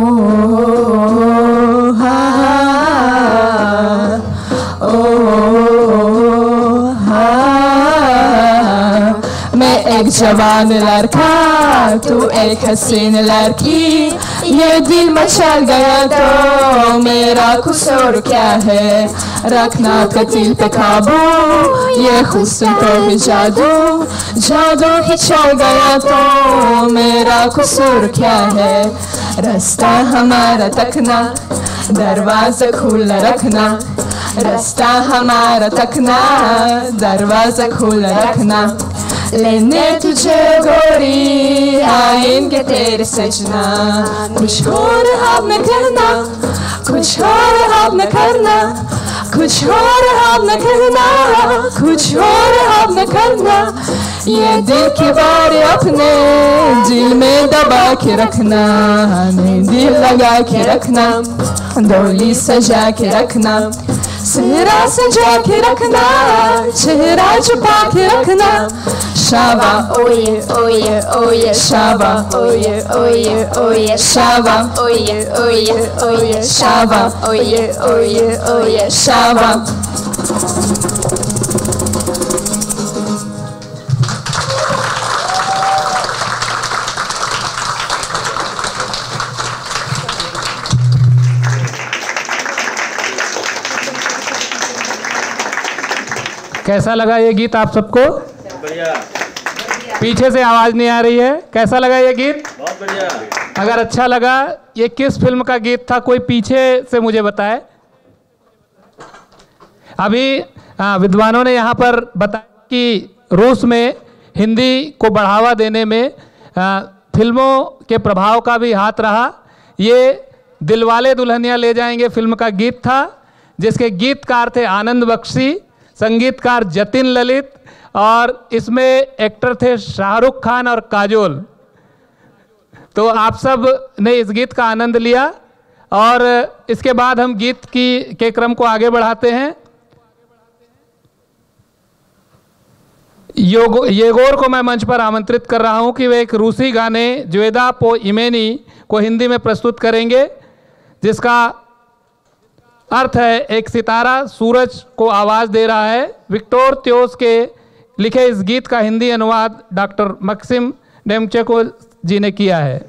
हा ओ हा मैं एक जवान लड़का तू एक हसीन लड़की ये दिल मचल गया तो मेरा कसूर क्या है रखना कतिल पे काबू ये हुस्न पे भी जादू जादू ही चल गया तो मेरा कसूर क्या है रास्ता हमारा तकना दरवाजा खुला रखना रास्ता हमारा तकना दरवाजा खुला रखना लेने तुझे गोरी आएंगे तेरे सजना कुछ और अब न करना कुछ और अब न करना कुछ और अब न करना कुछ और अब न करना ये दिल की बात अपने दिल में दबा के रखना मेहंदी लगा के रखना डोली सजा के रखना चेहरा सजा के रखना चेहरा छुपा के रखना शाबा ओये ओये ओये शाबा ओये ओये ओये शाबा ओये ओये ओये शाबा ओये ओये ओये शाबा कैसा लगा ये गीत आप सबको? बढ़िया। पीछे से आवाज नहीं आ रही है। कैसा लगा ये गीत? बहुत बढ़िया। अगर अच्छा लगा, ये किस फिल्म का गीत था, कोई पीछे से मुझे बताए। अभी विद्वानों ने यहाँ पर बताया कि रूस में हिंदी को बढ़ावा देने में फिल्मों के प्रभाव का भी हाथ रहा। ये दिलवाले दुल्हनिया ले जाएंगे फिल्म का गीत था, जिसके गीतकार थे आनंद बख्शी, संगीतकार जतिन ललित, और इसमें एक्टर थे शाहरुख खान और काजोल। तो आप सब ने इस गीत का आनंद लिया और इसके बाद हम गीत के क्रम को आगे बढ़ाते हैं। येगोर को मैं मंच पर आमंत्रित कर रहा हूं कि वे एक रूसी गाने ज्वेदा पो इमेनी को हिंदी में प्रस्तुत करेंगे, जिसका अर्थ है एक सितारा सूरज को आवाज़ दे रहा है। विक्टोर त्योस के लिखे इस गीत का हिंदी अनुवाद डॉक्टर मक्सिम डेमचेको जी ने किया है।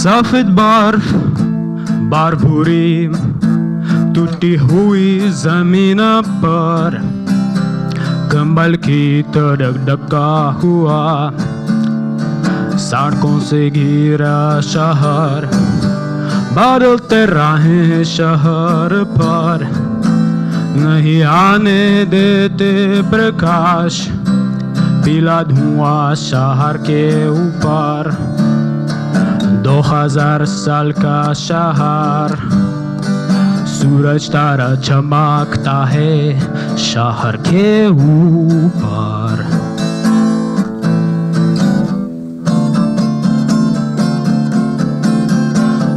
सफेद बर्फ बारभूरी टूटी हुई जमीन पर कंबल की तरह ढका हुआ सड़कों से घिरा शहर बदलते राहें शहर पर नहीं आने देते प्रकाश पीला धुआं शहर के ऊपर 2000 साल का शहर सूरज तारा चमकता है शहर के ऊपर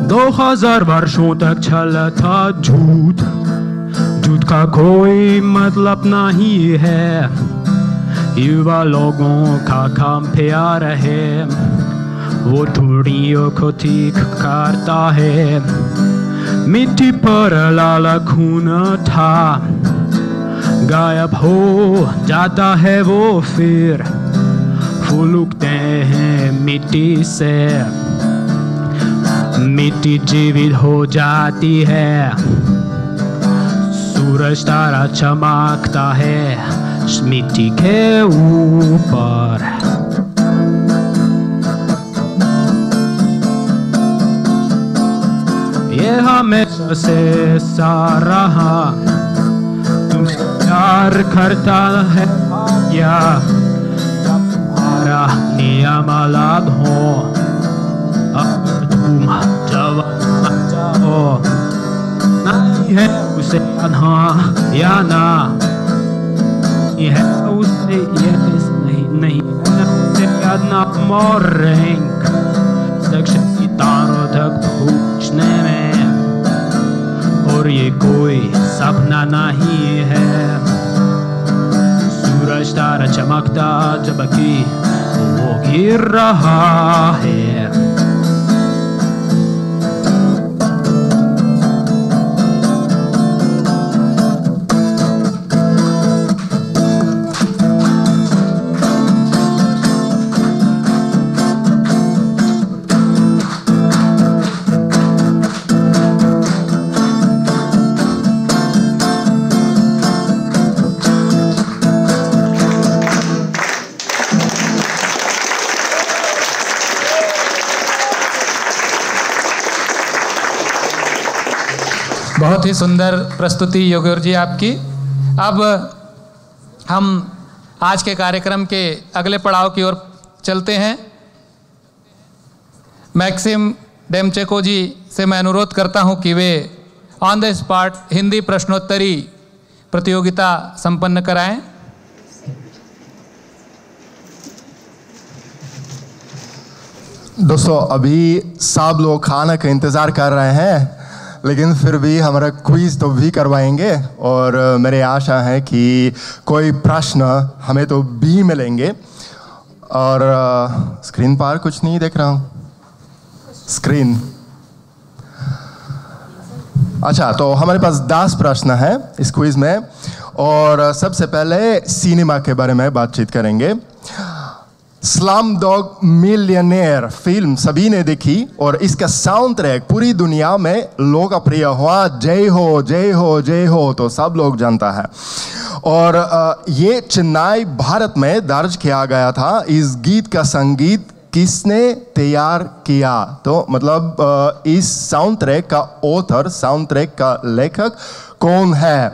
2000 वर्षों तक चला था झूठ का कोई मतलब नहीं है युवा लोगों का काम प्यार है वो थोड़ियों को ठीक करता है मिट्टी पर लाल खून था गायब हो जाता है वो फिर फूल उगते हैं मिट्टी से मिट्टी जीवित हो जाती है सूरज तारा चमकता है मिट्टी के ऊपर ये हमेशा से रहा तुमसे प्यार करता है क्या तुम्हारा नियम अलग हो अगर तुम जवान जाओ नहीं है उसे आना या ना ये है उसे ये नहीं है उसे आना मोर रैंक शक्ति तारों तक पहुँचने में और ये कोई सपना नहीं है सूरज तारा चमकता जबकि वो गिर रहा है बहुत ही सुंदर प्रस्तुति योगेश जी आपकी। अब हम आज के कार्यक्रम के अगले पड़ाव की ओर चलते हैं। मैक्सिम डेमचेको जी से मैं अनुरोध करता हूं कि वे ऑन द स्पॉट हिंदी प्रश्नोत्तरी प्रतियोगिता संपन्न कराएं। दोस्तों अभी सब लोग खाना का इंतज़ार कर रहे हैं लेकिन फिर भी हमारा क्विज़ तो भी करवाएंगे और मेरी आशा है कि कोई प्रश्न हमें तो भी मिलेंगे। और स्क्रीन पर कुछ नहीं देख रहा हूँ स्क्रीन। अच्छा तो हमारे पास 10 प्रश्न हैं इस क्विज़ में और सबसे पहले सिनेमा के बारे में बातचीत करेंगे। स्लमडॉग मिलियनेयर फिल्म सभी ने देखी और इसका साउंड ट्रैक पूरी दुनिया में लोकप्रिय हुआ। जय हो जय हो जय हो तो सब लोग जानता है। और ये चेन्नई भारत में दर्ज किया गया था। इस गीत का संगीत किसने तैयार किया? तो मतलब इस साउंड ट्रैक का ऑथर, साउंड ट्रैक का लेखक कौन है?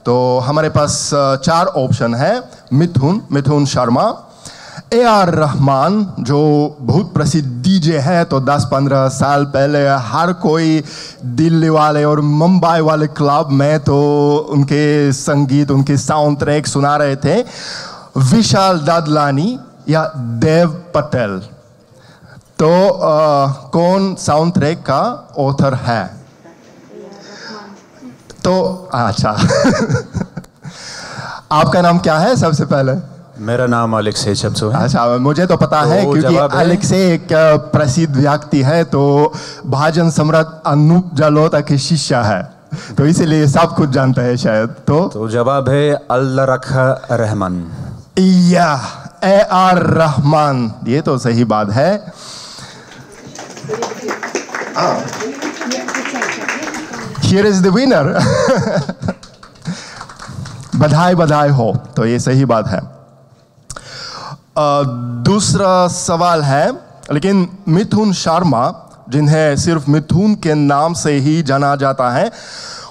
तो हमारे पास 4 ऑप्शन है। मिथुन शर्मा, AR रहमान जो बहुत प्रसिद्ध डीजे है, तो 10-15 साल पहले हर कोई दिल्ली वाले और मुंबई वाले क्लब में तो उनके संगीत, उनके साउंड ट्रैक सुना रहे थे। विशाल दादलानी या देव पटेल, तो कौन साउंड ट्रैक का ऑथर है? तो अच्छा आपका नाम क्या है सबसे पहले? मेरा नाम अलेक्से चप्सो है। अच्छा मुझे तो पता है क्योंकि अलेक्से एक प्रसिद्ध व्यक्ति है, तो भाजन सम्राट अनूप जलोटा के शिष्य है, तो इसीलिए सब कुछ जानता है शायद। तो जवाब है अल्लाह रहमान। या AR रहमान, ये तो सही बात है। Here is the winner. बधाई बधाई हो, तो ये सही बात है। दूसरा सवाल है, लेकिन मिथुन शर्मा, जिन्हें सिर्फ मिथुन के नाम से ही जाना जाता है,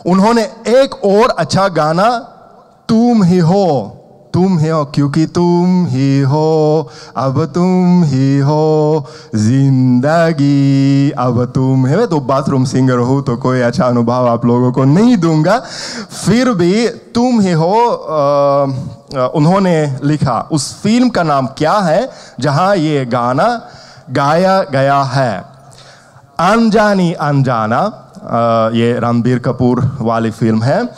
उन्होंने एक और अच्छा गाना तुम ही हो क्योंकि तुम ही हो, अब तुम ही हो जिंदगी, अब तुम है। तो बाथरूम सिंगर हो तो कोई अच्छा अनुभव आप लोगों को नहीं दूंगा, फिर भी तुम ही हो उन्होंने लिखा। उस फिल्म का नाम क्या है जहां ये गाना गाया गया है? अनजानी अनजाना, ये रणबीर कपूर वाली फिल्म है।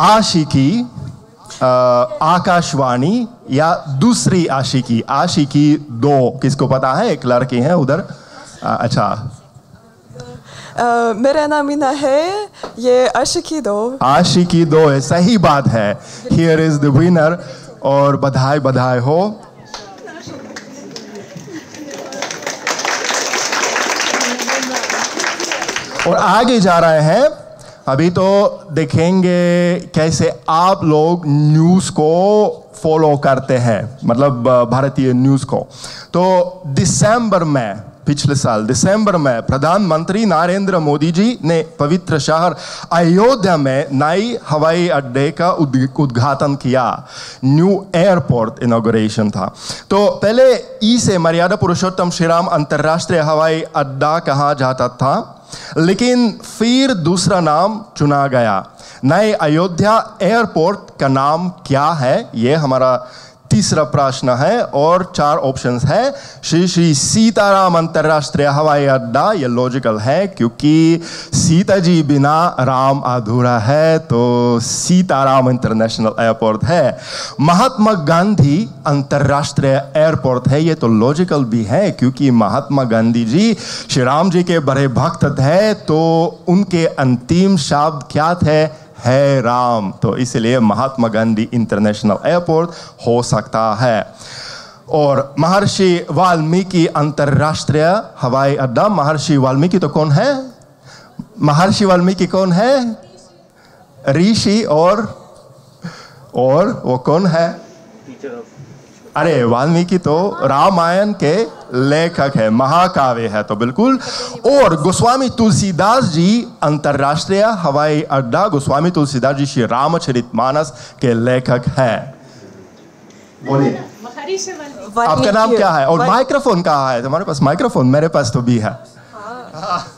आशिकी, आकाशवाणी, या दूसरी आशिकी, आशिकी 2। किसको पता है? एक लड़की है उधर। अच्छा, मेरा नाम मीना है, ये आशिकी 2। आशिकी 2 है, सही बात है। हियर इज द विनर, और बधाई बधाई हो। और आगे जा रहे हैं, अभी तो देखेंगे कैसे आप लोग न्यूज़ को फॉलो करते हैं, मतलब भारतीय न्यूज़ को। तो दिसंबर में, पिछले साल दिसंबर में प्रधानमंत्री नरेंद्र मोदी जी ने पवित्र शहर अयोध्या में नई हवाई अड्डे का उद्घाटन किया। न्यू एयरपोर्ट इनॉग्रेशन था। तो पहले इसे मर्यादा पुरुषोत्तम श्री राम अंतर्राष्ट्रीय हवाई अड्डा कहा जाता था, लेकिन फिर दूसरा नाम चुना गया। नए अयोध्या एयरपोर्ट का नाम क्या है? ये हमारा तीसरा प्रश्न है, और 4 ऑप्शंस है। श्री श्री सीताराम अंतर्राष्ट्रीय हवाई अड्डा, ये लॉजिकल है क्योंकि सीता जी बिना राम अधूरा है, तो सीताराम इंटरनेशनल एयरपोर्ट है। महात्मा गांधी अंतर्राष्ट्रीय एयरपोर्ट है, ये तो लॉजिकल भी है क्योंकि महात्मा गांधी जी श्री राम जी के बड़े भक्त थे, तो उनके अंतिम शब्द क्या थे? है राम, तो इसलिए महात्मा गांधी इंटरनेशनल एयरपोर्ट हो सकता है। और महर्षि वाल्मीकि अंतर्राष्ट्रीय हवाई अड्डा, महर्षि वाल्मीकि तो कौन है? महर्षि वाल्मीकि कौन है? ऋषि, और वो कौन है? अरे वाल्मीकि तो रामायण के लेखक है, महाकाव्य है, तो बिल्कुल। और गोस्वामी तुलसीदास जी अंतर्राष्ट्रीय हवाई अड्डा, गोस्वामी तुलसीदास जी श्री रामचरितमानस के लेखक है। बोलिए, आपका नाम क्या है? और माइक्रोफोन कहाँ है? तुम्हारे पास माइक्रोफोन? मेरे पास तो भी है।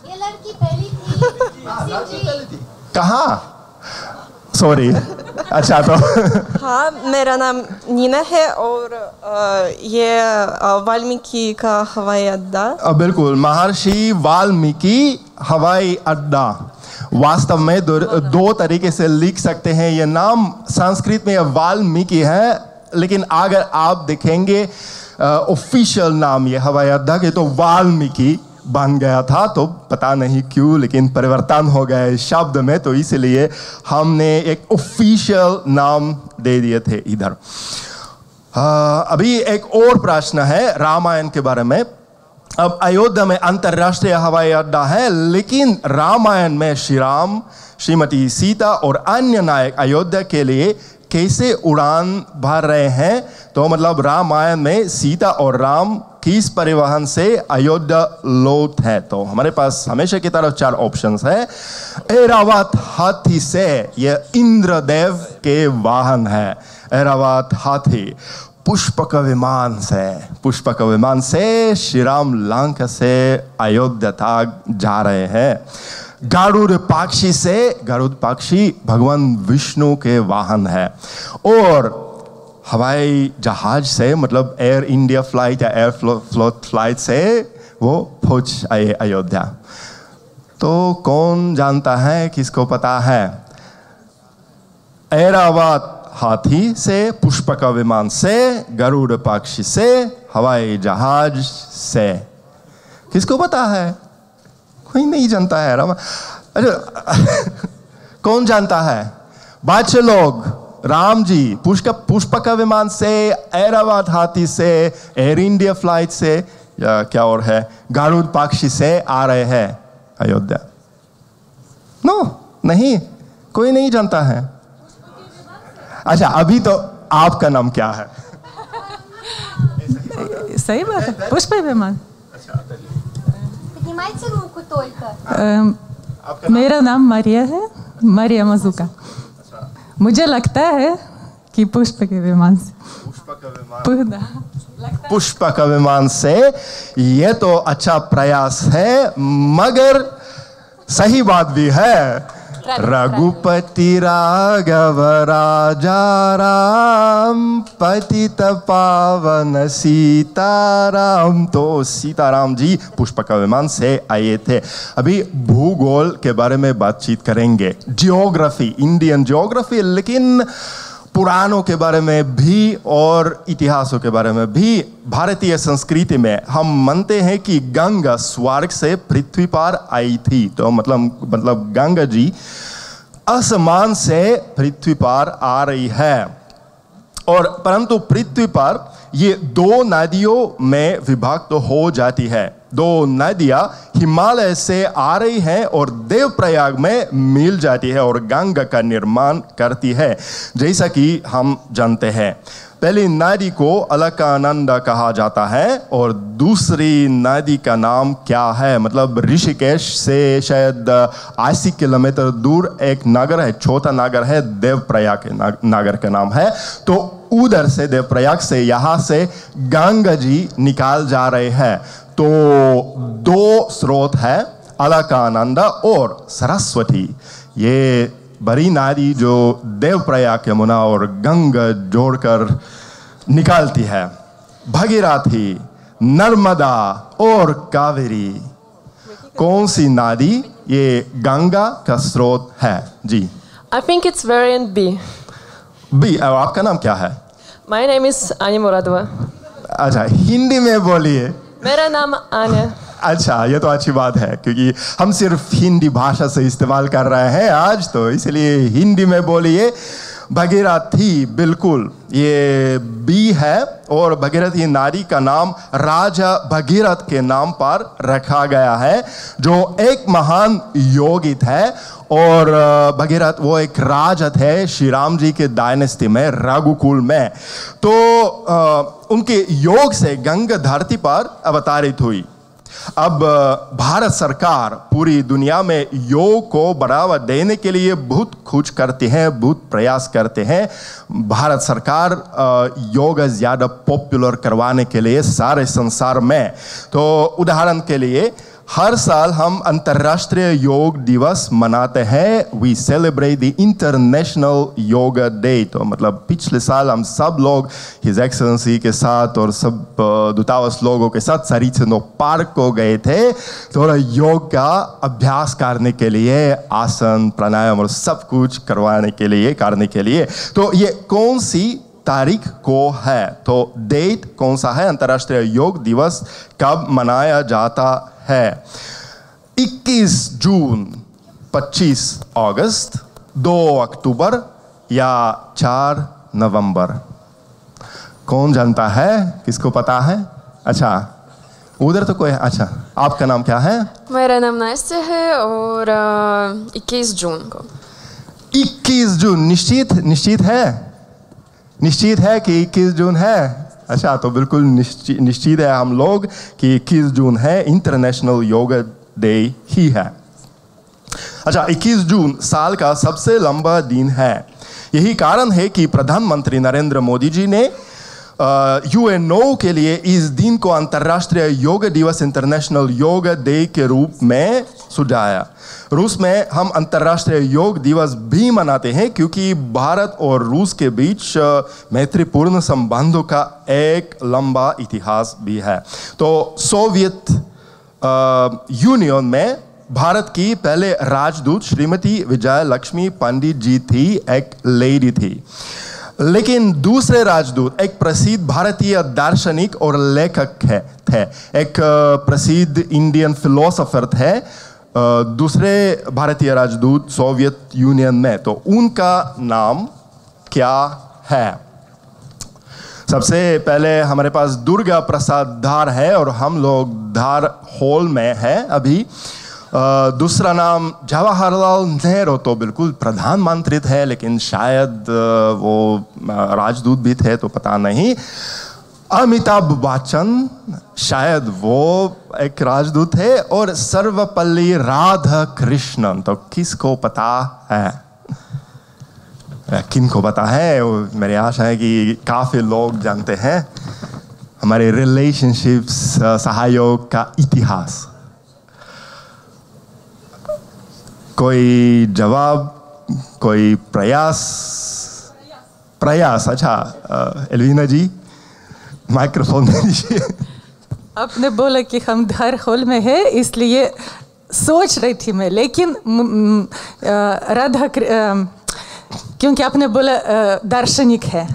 ये लड़की पहली थी। कहाँ? सॉरी। अच्छा, तो हाँ, मेरा नाम नीना है, और ये वाल्मीकि का हवाई अड्डा। बिल्कुल, महर्षि वाल्मीकि हवाई अड्डा। वास्तव में दो तरीके से लिख सकते हैं ये नाम। संस्कृत में वाल्मीकि है, लेकिन अगर आप देखेंगे ऑफिशियल नाम ये हवाई अड्डा के, तो वाल्मीकि बन गया था, तो पता नहीं क्यों, लेकिन परिवर्तन हो गया इस शब्द में, तो इसलिए हमने एक ऑफिशियल नाम दे दिए थे इधर। अभी एक और प्रश्न है रामायण के बारे में। अब अयोध्या में अंतर्राष्ट्रीय हवाई अड्डा है, लेकिन रामायण में श्री राम, श्रीमती सीता और अन्य नायक अयोध्या के लिए कैसे उड़ान भर रहे हैं? तो मतलब रामायण में सीता और राम किस परिवहन से अयोध्या लौट है? तो हमारे पास हमेशा की तरह 4 ऑप्शंस है। ऐरावत हाथी से, यह इंद्रदेव के वाहन है, ऐरावत हाथी। पुष्पक विमान से श्री राम लंका से अयोध्या तक जा रहे हैं। गरुड़ पक्षी से, गरुड़ पक्षी भगवान विष्णु के वाहन है। और हवाई जहाज से, मतलब एयर इंडिया फ्लाइट या एयर फ्लोट फ्लाइट से वो पहुंच आए अयोध्या। तो कौन जानता है, किसको पता है? ऐरावत हाथी से, पुष्पक विमान से, गरुड़ पक्षी से, हवाई जहाज से। किसको पता है? कोई नहीं जानता है। कौन जानता है? बच्चे लोग। राम जी पुष्पक विमान से, ऐरावत हाथी से, एयर इंडिया फ्लाइट से, या क्या और है, गरुड़ पक्षी से आ रहे हैं। अयोध्या? नो, नहीं, कोई नहीं जानता है। अच्छा, अभी तो आपका नाम क्या है? सही बात है, पुष्प विमान। मेरा नाम मारिया है, मारिया मजुका। मुझे लगता है कि पुष्प के विमान से। पुष्प का विमान से, ये तो अच्छा प्रयास है, मगर सही बात भी है। रघुपति राघव राजा राम, पतित पावन सीताराम। तो सीताराम जी पुष्प का विमान से आए थे। अभी भूगोल के बारे में बातचीत करेंगे, जियोग्राफी, इंडियन जियोग्राफी, लेकिन पुराणों के बारे में भी और इतिहासों के बारे में भी। भारतीय संस्कृति में हम मानते हैं कि गंगा स्वर्ग से पृथ्वी पर आई थी। तो मतलब गंगा जी आसमान से पृथ्वी पर आ रही है, और परंतु पृथ्वी पर ये दो नदियों में विभक्त हो जाती है। दो नदियां हिमालय से आ रही हैं और देवप्रयाग में मिल जाती है और गंगा का निर्माण करती है। जैसा कि हम जानते हैं, पहली नदी को अलकानंदा कहा जाता है और दूसरी नदी का नाम क्या है? मतलब ऋषिकेश से शायद 80 किलोमीटर दूर एक नगर है, छोटा नगर है, देवप्रयाग के नगर का नाम है। तो उधर से, देवप्रयाग से, यहाँ से गंगा जी निकाल जा रहे हैं। तो दो स्रोत है, अलकानंदा और सरस्वती। ये बड़ी नदी जो देवप्रयाग, यमुना और गंगा जोड़कर निकालती है। भगीरथी, नर्मदा और कावेरी, कौन सी नदी ये गंगा का स्रोत है? जी, I think it's variant B. B. आपका नाम क्या है? My name is Anya Muradova. अच्छा, हिंदी में बोलिए। मेरा नाम आन्या। अच्छा, ये तो अच्छी बात है, क्योंकि हम सिर्फ हिंदी भाषा से इस्तेमाल कर रहे हैं आज, तो इसलिए हिंदी में बोलिए। भगीरथी, बिल्कुल ये बी है, और भगीरथी नारी का नाम राजा भगीरथ के नाम पर रखा गया है, जो एक महान योगी थे। और भगीरथ वो एक राजा थे श्री राम जी के डायनेस्टी में, रघुकुल में। तो उनके योग से गंगा धरती पर अवतारित हुई। अब भारत सरकार पूरी दुनिया में योग को बढ़ावा देने के लिए बहुत कुछ करते हैं, बहुत प्रयास करते हैं। भारत सरकार योग ज़्यादा पॉपुलर करवाने के लिए सारे संसार में। तो उदाहरण के लिए हर साल हम अंतर्राष्ट्रीय योग दिवस मनाते हैं। We celebrate the international yoga day. तो मतलब पिछले साल हम सब लोग हिज एक्सेलेंसी के साथ और सब दूतावास लोगों के साथ सरिचनो पार्क को गए थे, थोड़ा योग का अभ्यास करने के लिए, आसन, प्राणायाम और सब कुछ करने के लिए। तो ये कौन सी तारीख को है? तो डेट कौन सा है? अंतर्राष्ट्रीय योग दिवस कब मनाया जाता है? 21 जून, 25 अगस्त, 2 अक्टूबर या 4 नवंबर? कौन जानता है? किसको पता है? अच्छा, उधर तो कोई। अच्छा, आपका नाम क्या है? मेरा नाम नास्tia है और 21 जून को। 21 जून निश्चित है कि 21 जून है? अच्छा, तो बिल्कुल निश्चित है हम लोग कि 21 जून है, इंटरनेशनल योगा डे ही है। अच्छा, 21 जून साल का सबसे लंबा दिन है। यही कारण है कि प्रधानमंत्री नरेंद्र मोदी जी ने यूएनओ के लिए इस दिन को अंतर्राष्ट्रीय योग दिवस, इंटरनेशनल योग डे के रूप में सुझाया। रूस में हम अंतर्राष्ट्रीय योग दिवस भी मनाते हैं, क्योंकि भारत और रूस के बीच मैत्रीपूर्ण संबंधों का एक लंबा इतिहास भी है। तो सोवियत यूनियन में भारत की पहले राजदूत श्रीमती विजय लक्ष्मी पंडित जी थी, एक लेडी थी। लेकिन दूसरे राजदूत एक प्रसिद्ध भारतीय दार्शनिक और लेखक थे, एक प्रसिद्ध इंडियन फिलोसोफर थे, दूसरे भारतीय राजदूत सोवियत यूनियन में। तो उनका नाम क्या है? सबसे पहले हमारे पास दुर्गा प्रसाद धार है और हम लोग धार हॉल में हैं अभी। दूसरा नाम जवाहरलाल नेहरू तो बिल्कुल प्रधानमंत्री थे, लेकिन शायद वो राजदूत भी थे तो पता नहीं। अमिताभ बच्चन शायद वो एक राजदूत थे। और सर्वपल्ली राधाकृष्णन, तो किसको पता है? किनको पता है? मेरी आशा है कि काफी लोग जानते हैं। हमारे रिलेशनशिप्स सहयोग का इतिहास। कोई जवाब, कोई प्रयास? अच्छा एलवीना जी माइक्रोफोन दीजिए। आपने बोला कि हम हर हॉल में है, इसलिए सोच रही थी मैं, लेकिन क्योंकि आपने बोला दार्शनिक है,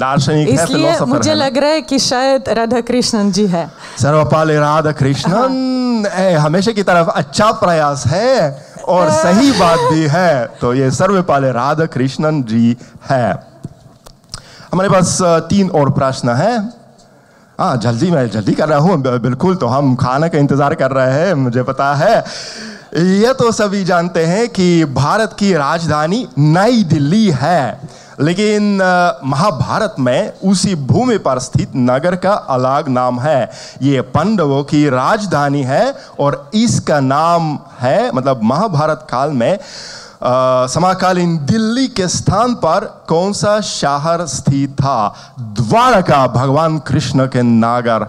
इसलिए मुझे लग रहा है कि शायद राधा कृष्णन जी है। सर्वपल्ली राधाकृष्णन हमेशा की तरफ अच्छा प्रयास है और सही बात भी है, तो ये सर्वपल्ली राधाकृष्णन जी है। हमारे पास 3 और प्रश्न है। हाँ मैं जल्दी कर रहा हूँ, बिल्कुल। तो हम खाना का इंतजार कर रहे हैं, मुझे पता है। ये तो सभी जानते हैं कि भारत की राजधानी नई दिल्ली है, लेकिन महाभारत में उसी भूमि पर स्थित नगर का अलग नाम है। ये पांडवों की राजधानी है और इसका नाम है, मतलब महाभारत काल में समकालीन दिल्ली के स्थान पर कौन सा शहर स्थित था? द्वारका, भगवान कृष्ण के नगर।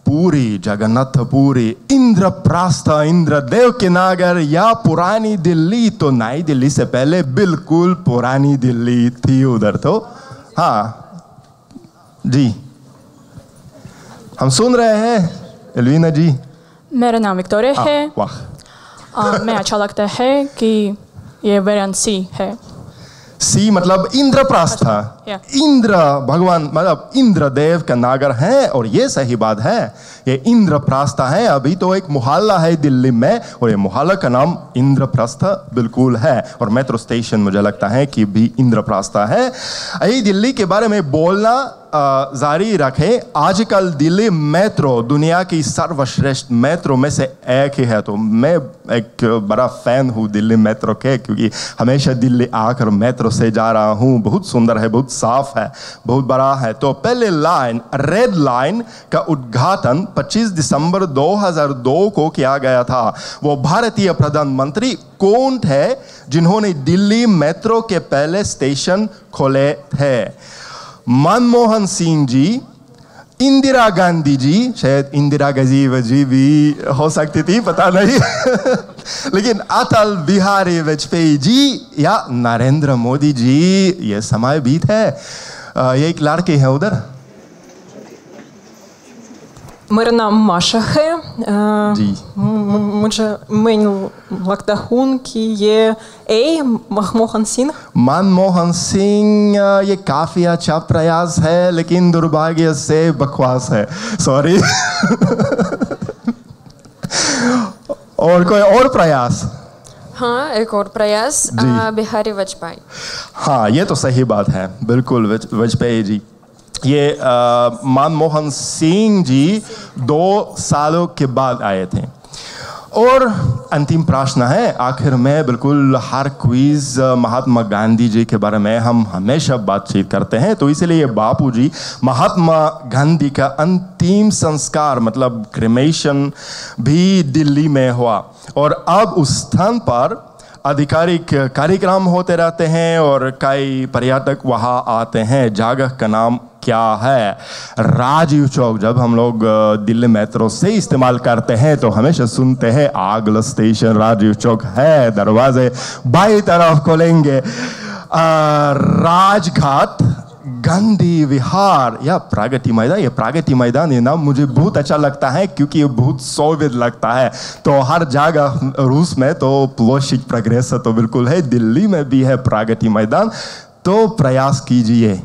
पुरी, जगन्नाथपुरी, इंद्रप्रस्थ, इंद्रदेव के नगर, या पुरानी दिल्ली? तो नई दिल्ली से पहले बिल्कुल पुरानी दिल्ली थी उधर। तो हाँ जी, हम सुन रहे हैं। एलवीना जी। मेरा नाम विक्टोरिया है। वाह। मैं अच्छा लगता है कि ये वेरिएंट सी है। सी मतलब इंद्रप्रस्थ। इंद्र भगवान मतलब इंद्रदेव का नगर है, और ये सही बात है, ये इंद्रप्रस्थ है। अभी तो एक मोहल्ला है दिल्ली में, और ये मोहल्ला का नाम इंद्रप्रस्थ बिल्कुल है। और मेट्रो स्टेशन मुझे लगता है कि भी इंद्रप्रस्थ है। यही दिल्ली के बारे में बोलना जारी रखें। आजकल दिल्ली मेट्रो दुनिया की सर्वश्रेष्ठ मेट्रो में से एक ही है। तो मैं एक बड़ा फैन हूँ दिल्ली मेट्रो के, क्योंकि हमेशा दिल्ली आकर मेट्रो से जा रहा हूँ। बहुत सुंदर है, बहुत साफ है, बहुत बड़ा है। तो पहले लाइन, रेड लाइन का उद्घाटन 25 दिसंबर 2002 को किया गया था। वो भारतीय प्रधानमंत्री कौन थे जिन्होंने दिल्ली मेट्रो के पहले स्टेशन खोले थे? मनमोहन सिंह जी, इंदिरा गांधी जी, शायद इंदिरा गांधी जी भी हो सकती थी, पता नहीं लेकिन अटल बिहारी वाजपेयी जी या नरेंद्र मोदी जी, ये समय बीत है। ये एक लड़के हैं उधर। मेरा नाम माशा है। जी। मुझे लगता हूँ कि ये मनमोहन सिंह। मनमोहन सिंह, ये काफी अच्छा प्रयास है, लेकिन दुर्भाग्य से बकवास है, सॉरी और कोई और प्रयास? हाँ, एक और प्रयास, बिहारी वाजपेयी। हाँ, ये तो सही बात है, बिल्कुल वाजपेयी जी। ये मनमोहन सिंह जी 2 सालों के बाद आए थे। और अंतिम प्रश्न है आखिर में। बिल्कुल हर क्विज महात्मा गांधी जी के बारे में हम हमेशा बातचीत करते हैं, तो इसीलिए बापू जी महात्मा गांधी का अंतिम संस्कार मतलब क्रिमेशन भी दिल्ली में हुआ। और अब उस स्थान पर आधिकारिक कार्यक्रम होते रहते हैं और कई पर्यटक वहाँ आते हैं। जगह का नाम क्या है? राजीव चौक। जब हम लोग दिल्ली मेट्रो से इस्तेमाल करते हैं तो हमेशा सुनते हैं अगला स्टेशन राजीव चौक है, दरवाजे बाई तरफ खोलेंगे। राजघाट, गांधी विहार या प्रगति मैदान। ये प्रगति मैदान, ये नाम मुझे बहुत अच्छा लगता है क्योंकि ये बहुत सोवियत लगता है। तो हर जगह रूस में तो प्लोशिक प्रोग्रेस तो बिल्कुल है, दिल्ली में भी है प्रगति मैदान। तो प्रयास कीजिए।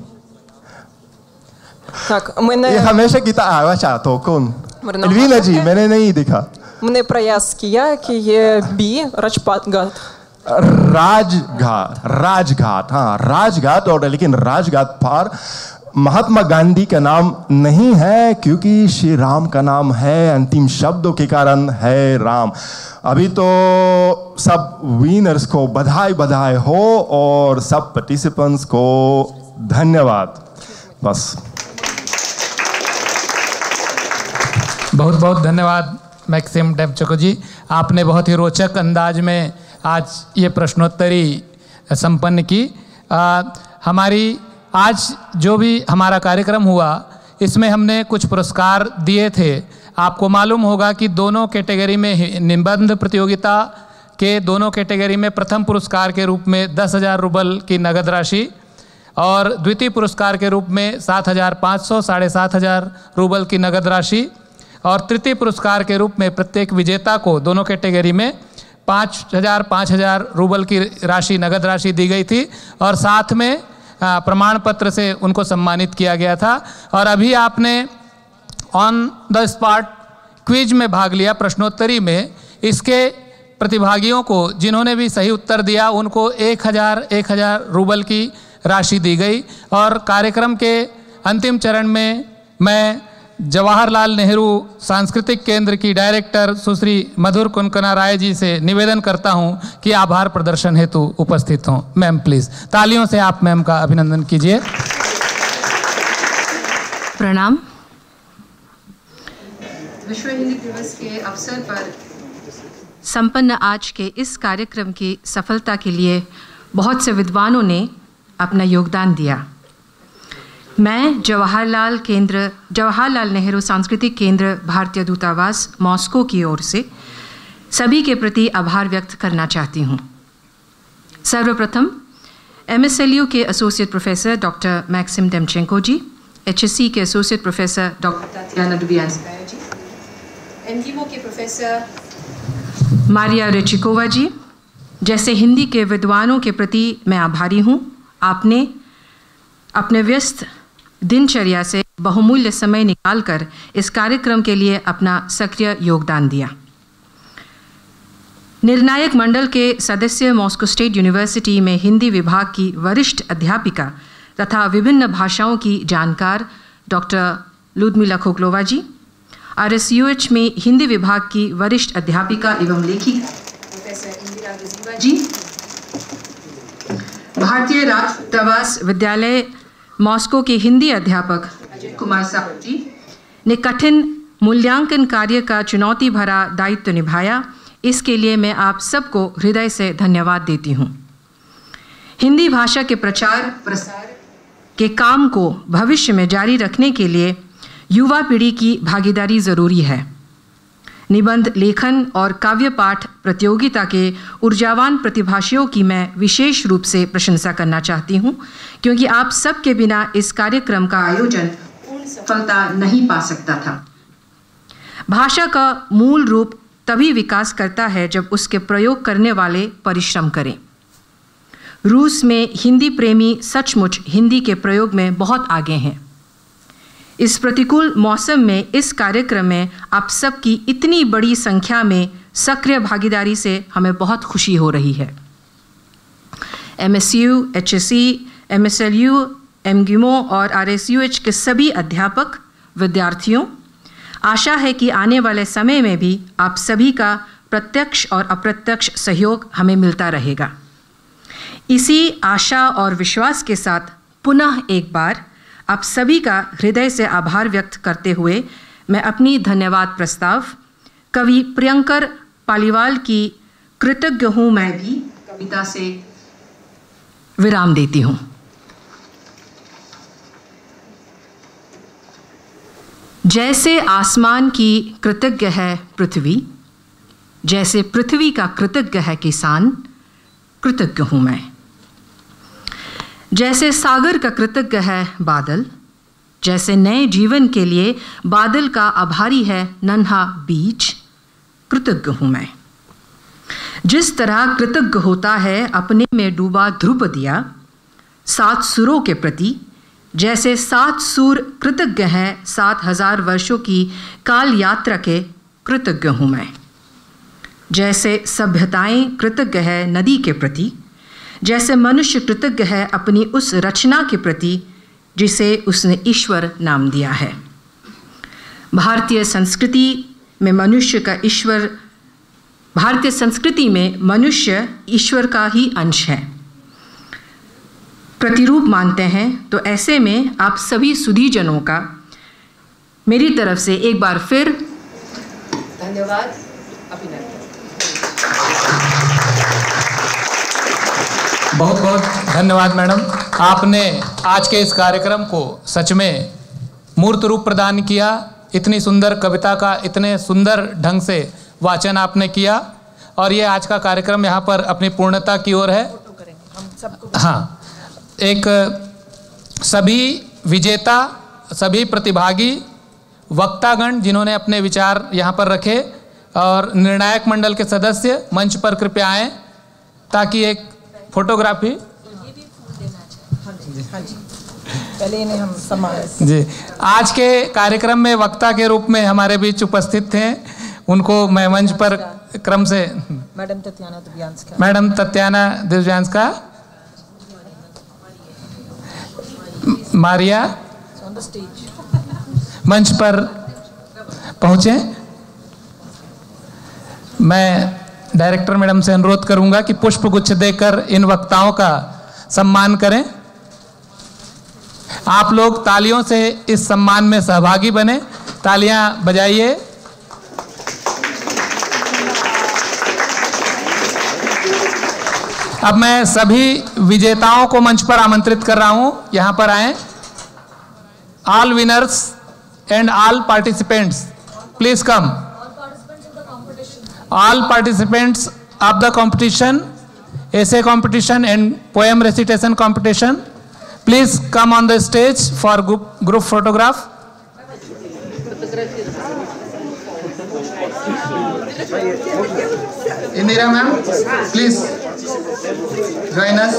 ये हमेशा की अच्छा, तो कौन? एलवीना जी, मैंने नहीं देखा। मैंने प्रयास किया कि ये बी राजपथ घाट। राजघाट, हाँ राजघाट। और लेकिन राजघाट पर महात्मा गांधी का नाम नहीं है, क्योंकि श्री राम का नाम है, अंतिम शब्दों के कारण है राम। अभी तो सब विनर्स को बधाई बधाई हो और सब पार्टिसिपेंट्स को धन्यवाद। बस बहुत बहुत धन्यवाद मैक्सिम डेमचेको जी, आपने बहुत ही रोचक अंदाज में आज ये प्रश्नोत्तरी संपन्न की। हमारी आज जो भी हमारा कार्यक्रम हुआ इसमें हमने कुछ पुरस्कार दिए थे। आपको मालूम होगा कि दोनों कैटेगरी में, निबंध प्रतियोगिता के दोनों कैटेगरी में प्रथम पुरस्कार के रूप में 10,000 रूबल की नगद राशि और द्वितीय पुरस्कार के रूप में 7,500 7,500 रूबल की नगद राशि और तृतीय पुरस्कार के रूप में प्रत्येक विजेता को दोनों कैटेगरी में 5,000 रूबल की राशि, नगद राशि दी गई थी और साथ में प्रमाण पत्र से उनको सम्मानित किया गया था। और अभी आपने ऑन द स्पॉट क्विज में भाग लिया, प्रश्नोत्तरी में। इसके प्रतिभागियों को जिन्होंने भी सही उत्तर दिया उनको 1,000 रूबल की राशि दी गई। और कार्यक्रम के अंतिम चरण में मैं जवाहरलाल नेहरू सांस्कृतिक केंद्र की डायरेक्टर सुश्री मधुर कुनकना राय जी से निवेदन करता हूं कि आभार प्रदर्शन हेतु उपस्थित हों। मैम प्लीज़ तालियों से आप मैम का अभिनंदन कीजिए। प्रणाम। विश्व हिंदी दिवस के अवसर पर संपन्न आज के इस कार्यक्रम की सफलता के लिए बहुत से विद्वानों ने अपना योगदान दिया। मैं जवाहरलाल नेहरू सांस्कृतिक केंद्र भारतीय दूतावास मॉस्को की ओर से सभी के प्रति आभार व्यक्त करना चाहती हूँ। सर्वप्रथम MSLU के associate professor doctor Maxim Demchenko ji, HSC के associate professor doctor Tatiana Dubyanskaya ji, MGIMO के प्रोफेसर मारिया रेचिकोवा जी जैसे हिंदी के विद्वानों के प्रति मैं आभारी हूँ। आपने अपने व्यस्त दिनचर्या से बहुमूल्य समय निकालकर इस कार्यक्रम के लिए अपना सक्रिय योगदान दिया। निर्णायक मंडल के सदस्य मॉस्को स्टेट यूनिवर्सिटी में हिंदी विभाग की वरिष्ठ अध्यापिका तथा विभिन्न भाषाओं की जानकार डॉक्टर लुदमिला खोकलोवा जी, RSUH में हिंदी विभाग की वरिष्ठ अध्यापिका एवं लेखिका प्रोफेसर इंदिरा गजीवा जी, भारतीय राजदूतावास विद्यालय मॉस्को के हिंदी अध्यापक अजय कुमार साहब जी ने कठिन मूल्यांकन कार्य का चुनौती भरा दायित्व निभाया। इसके लिए मैं आप सबको हृदय से धन्यवाद देती हूँ। हिंदी भाषा के प्रचार प्रसार के काम को भविष्य में जारी रखने के लिए युवा पीढ़ी की भागीदारी ज़रूरी है। निबंध लेखन और काव्य पाठ प्रतियोगिता के ऊर्जावान प्रतिभागियों की मैं विशेष रूप से प्रशंसा करना चाहती हूँ, क्योंकि आप सबके बिना इस कार्यक्रम का आयोजन पूर्ण सफलता नहीं पा सकता था। भाषा का मूल रूप तभी विकास करता है जब उसके प्रयोग करने वाले परिश्रम करें। रूस में हिंदी प्रेमी सचमुच हिंदी के प्रयोग में बहुत आगे हैं। इस प्रतिकूल मौसम में इस कार्यक्रम में आप सबकी इतनी बड़ी संख्या में सक्रिय भागीदारी से हमें बहुत खुशी हो रही है। MSU, HSC, MSLU, MGIMO और RSUH के सभी अध्यापक, विद्यार्थियों, आशा है कि आने वाले समय में भी आप सभी का प्रत्यक्ष और अप्रत्यक्ष सहयोग हमें मिलता रहेगा। इसी आशा और विश्वास के साथ पुनः एक बार आप सभी का हृदय से आभार व्यक्त करते हुए मैं अपनी धन्यवाद प्रस्ताव कवि प्रियंकर पालीवाल की कृतज्ञ हूँ मैं भी कविता से विराम देती हूँ। जैसे आसमान की कृतज्ञ है पृथ्वी, जैसे पृथ्वी का कृतज्ञ है किसान, कृतज्ञ हूँ मैं। जैसे सागर का कृतज्ञ है बादल, जैसे नए जीवन के लिए बादल का आभारी है नन्हा बीज, कृतज्ञ हूँ मैं। जिस तरह कृतज्ञ होता है अपने में डूबा ध्रुव दिया 7 सुरों के प्रति, जैसे 7 सुर कृतज्ञ हैं 7,000 वर्षों की काल यात्रा के, कृतज्ञ हूँ मैं। जैसे सभ्यताएं कृतज्ञ है नदी के प्रति, जैसे मनुष्य कृतज्ञ है अपनी उस रचना के प्रति जिसे उसने ईश्वर नाम दिया है। भारतीय संस्कृति में मनुष्य ईश्वर का ही अंश है, प्रतिरूप मानते हैं। तो ऐसे में आप सभी सुधीजनों का मेरी तरफ से एक बार फिर धन्यवाद, अभिनंदन। बहुत बहुत धन्यवाद मैडम, आपने आज के इस कार्यक्रम को सच में मूर्त रूप प्रदान किया। इतनी सुंदर कविता का इतने सुंदर ढंग से वाचन आपने किया और ये आज का कार्यक्रम यहाँ पर अपनी पूर्णता की ओर है। हाँ, एक सभी विजेता, सभी प्रतिभागी, वक्तागण जिन्होंने अपने विचार यहाँ पर रखे और निर्णायक मंडल के सदस्य मंच पर कृपया आएँ ताकि एक फोटोग्राफी पहले इन्हें हम सम्मान जी। आज के कार्यक्रम में वक्ता के रूप में हमारे बीच उपस्थित थे, उनको मैं मंच पर क्रम से मैडम तत्याना दिव्यांस्का, मैडम तत्याना दिव्यांस्का, मारिया मंच पर पहुंचे। मैं डायरेक्टर मैडम से अनुरोध करूंगा कि पुष्प गुच्छ देकर इन वक्ताओं का सम्मान करें। आप लोग तालियों से इस सम्मान में सहभागी बने, तालियां बजाइए। अब मैं सभी विजेताओं को मंच पर आमंत्रित कर रहा हूं, यहां पर आएं। All winners and all participants please come. All participants of the competition, essay competition and poem recitation competition, please come on the stage for group photograph. Indira ma'am, please join us.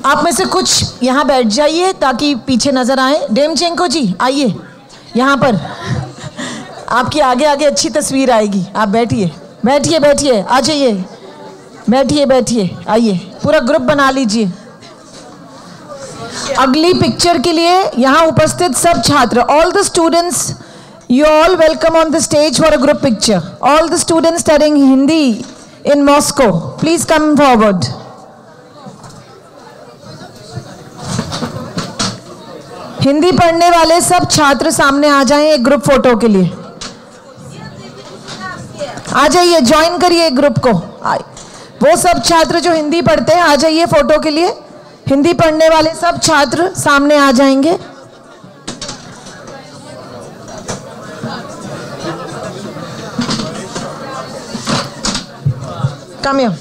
आप में से कुछ यहाँ बैठ जाइए ताकि पीछे नजर आए। डेमचेंको जी आइए यहाँ पर, आपकी आगे आगे अच्छी तस्वीर आएगी। आप बैठिए बैठिए बैठिए, आ जाइए, बैठिए बैठिए, आइए, पूरा ग्रुप बना लीजिए। अगली पिक्चर के लिए यहाँ उपस्थित सब छात्र, all the students, you all welcome on the stage for a group picture. All the students studying Hindi in Moscow, please come forward. Hindi पढ़ने वाले सब छात्र सामने आ जाएं एक ग्रुप फोटो के लिए। आ जाइए, ज्वाइन करिए ग्रुप को। वो सब छात्र जो हिंदी पढ़ते हैं आ जाइए फोटो के लिए। हिंदी पढ़ने वाले सब छात्र सामने आ जाएंगे। Come here.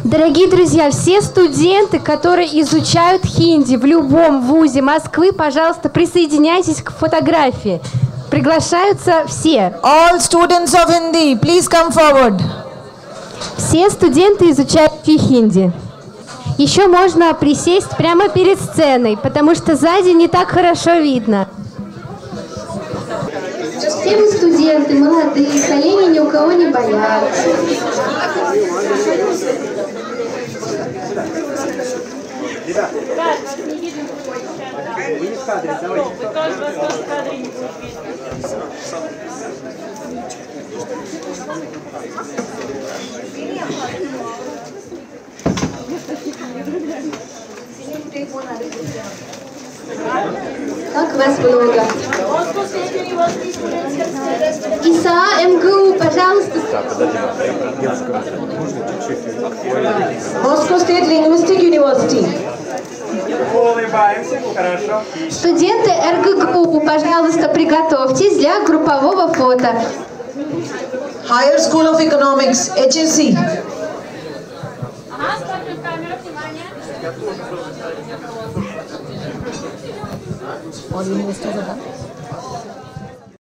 Дорогие друзья, все студенты, которые изучают хинди в любом вузе Москвы, пожалуйста, присоединяйтесь к фотографии. Приглашаются все. All students of Hindi, please come forward. Все студенты, изучающие хинди. Еще можно присесть прямо перед сценой, потому что сзади не так хорошо видно. Все вы студенты, молодые, колени ни у кого не болят. Как вас много? ИСА, МГУ, пожалуйста. Moscow State Linguistic University. Студенты РГГУ, пожалуйста, приготовьтесь для группового фото. Higher School of Economics, HSC. All universities are done.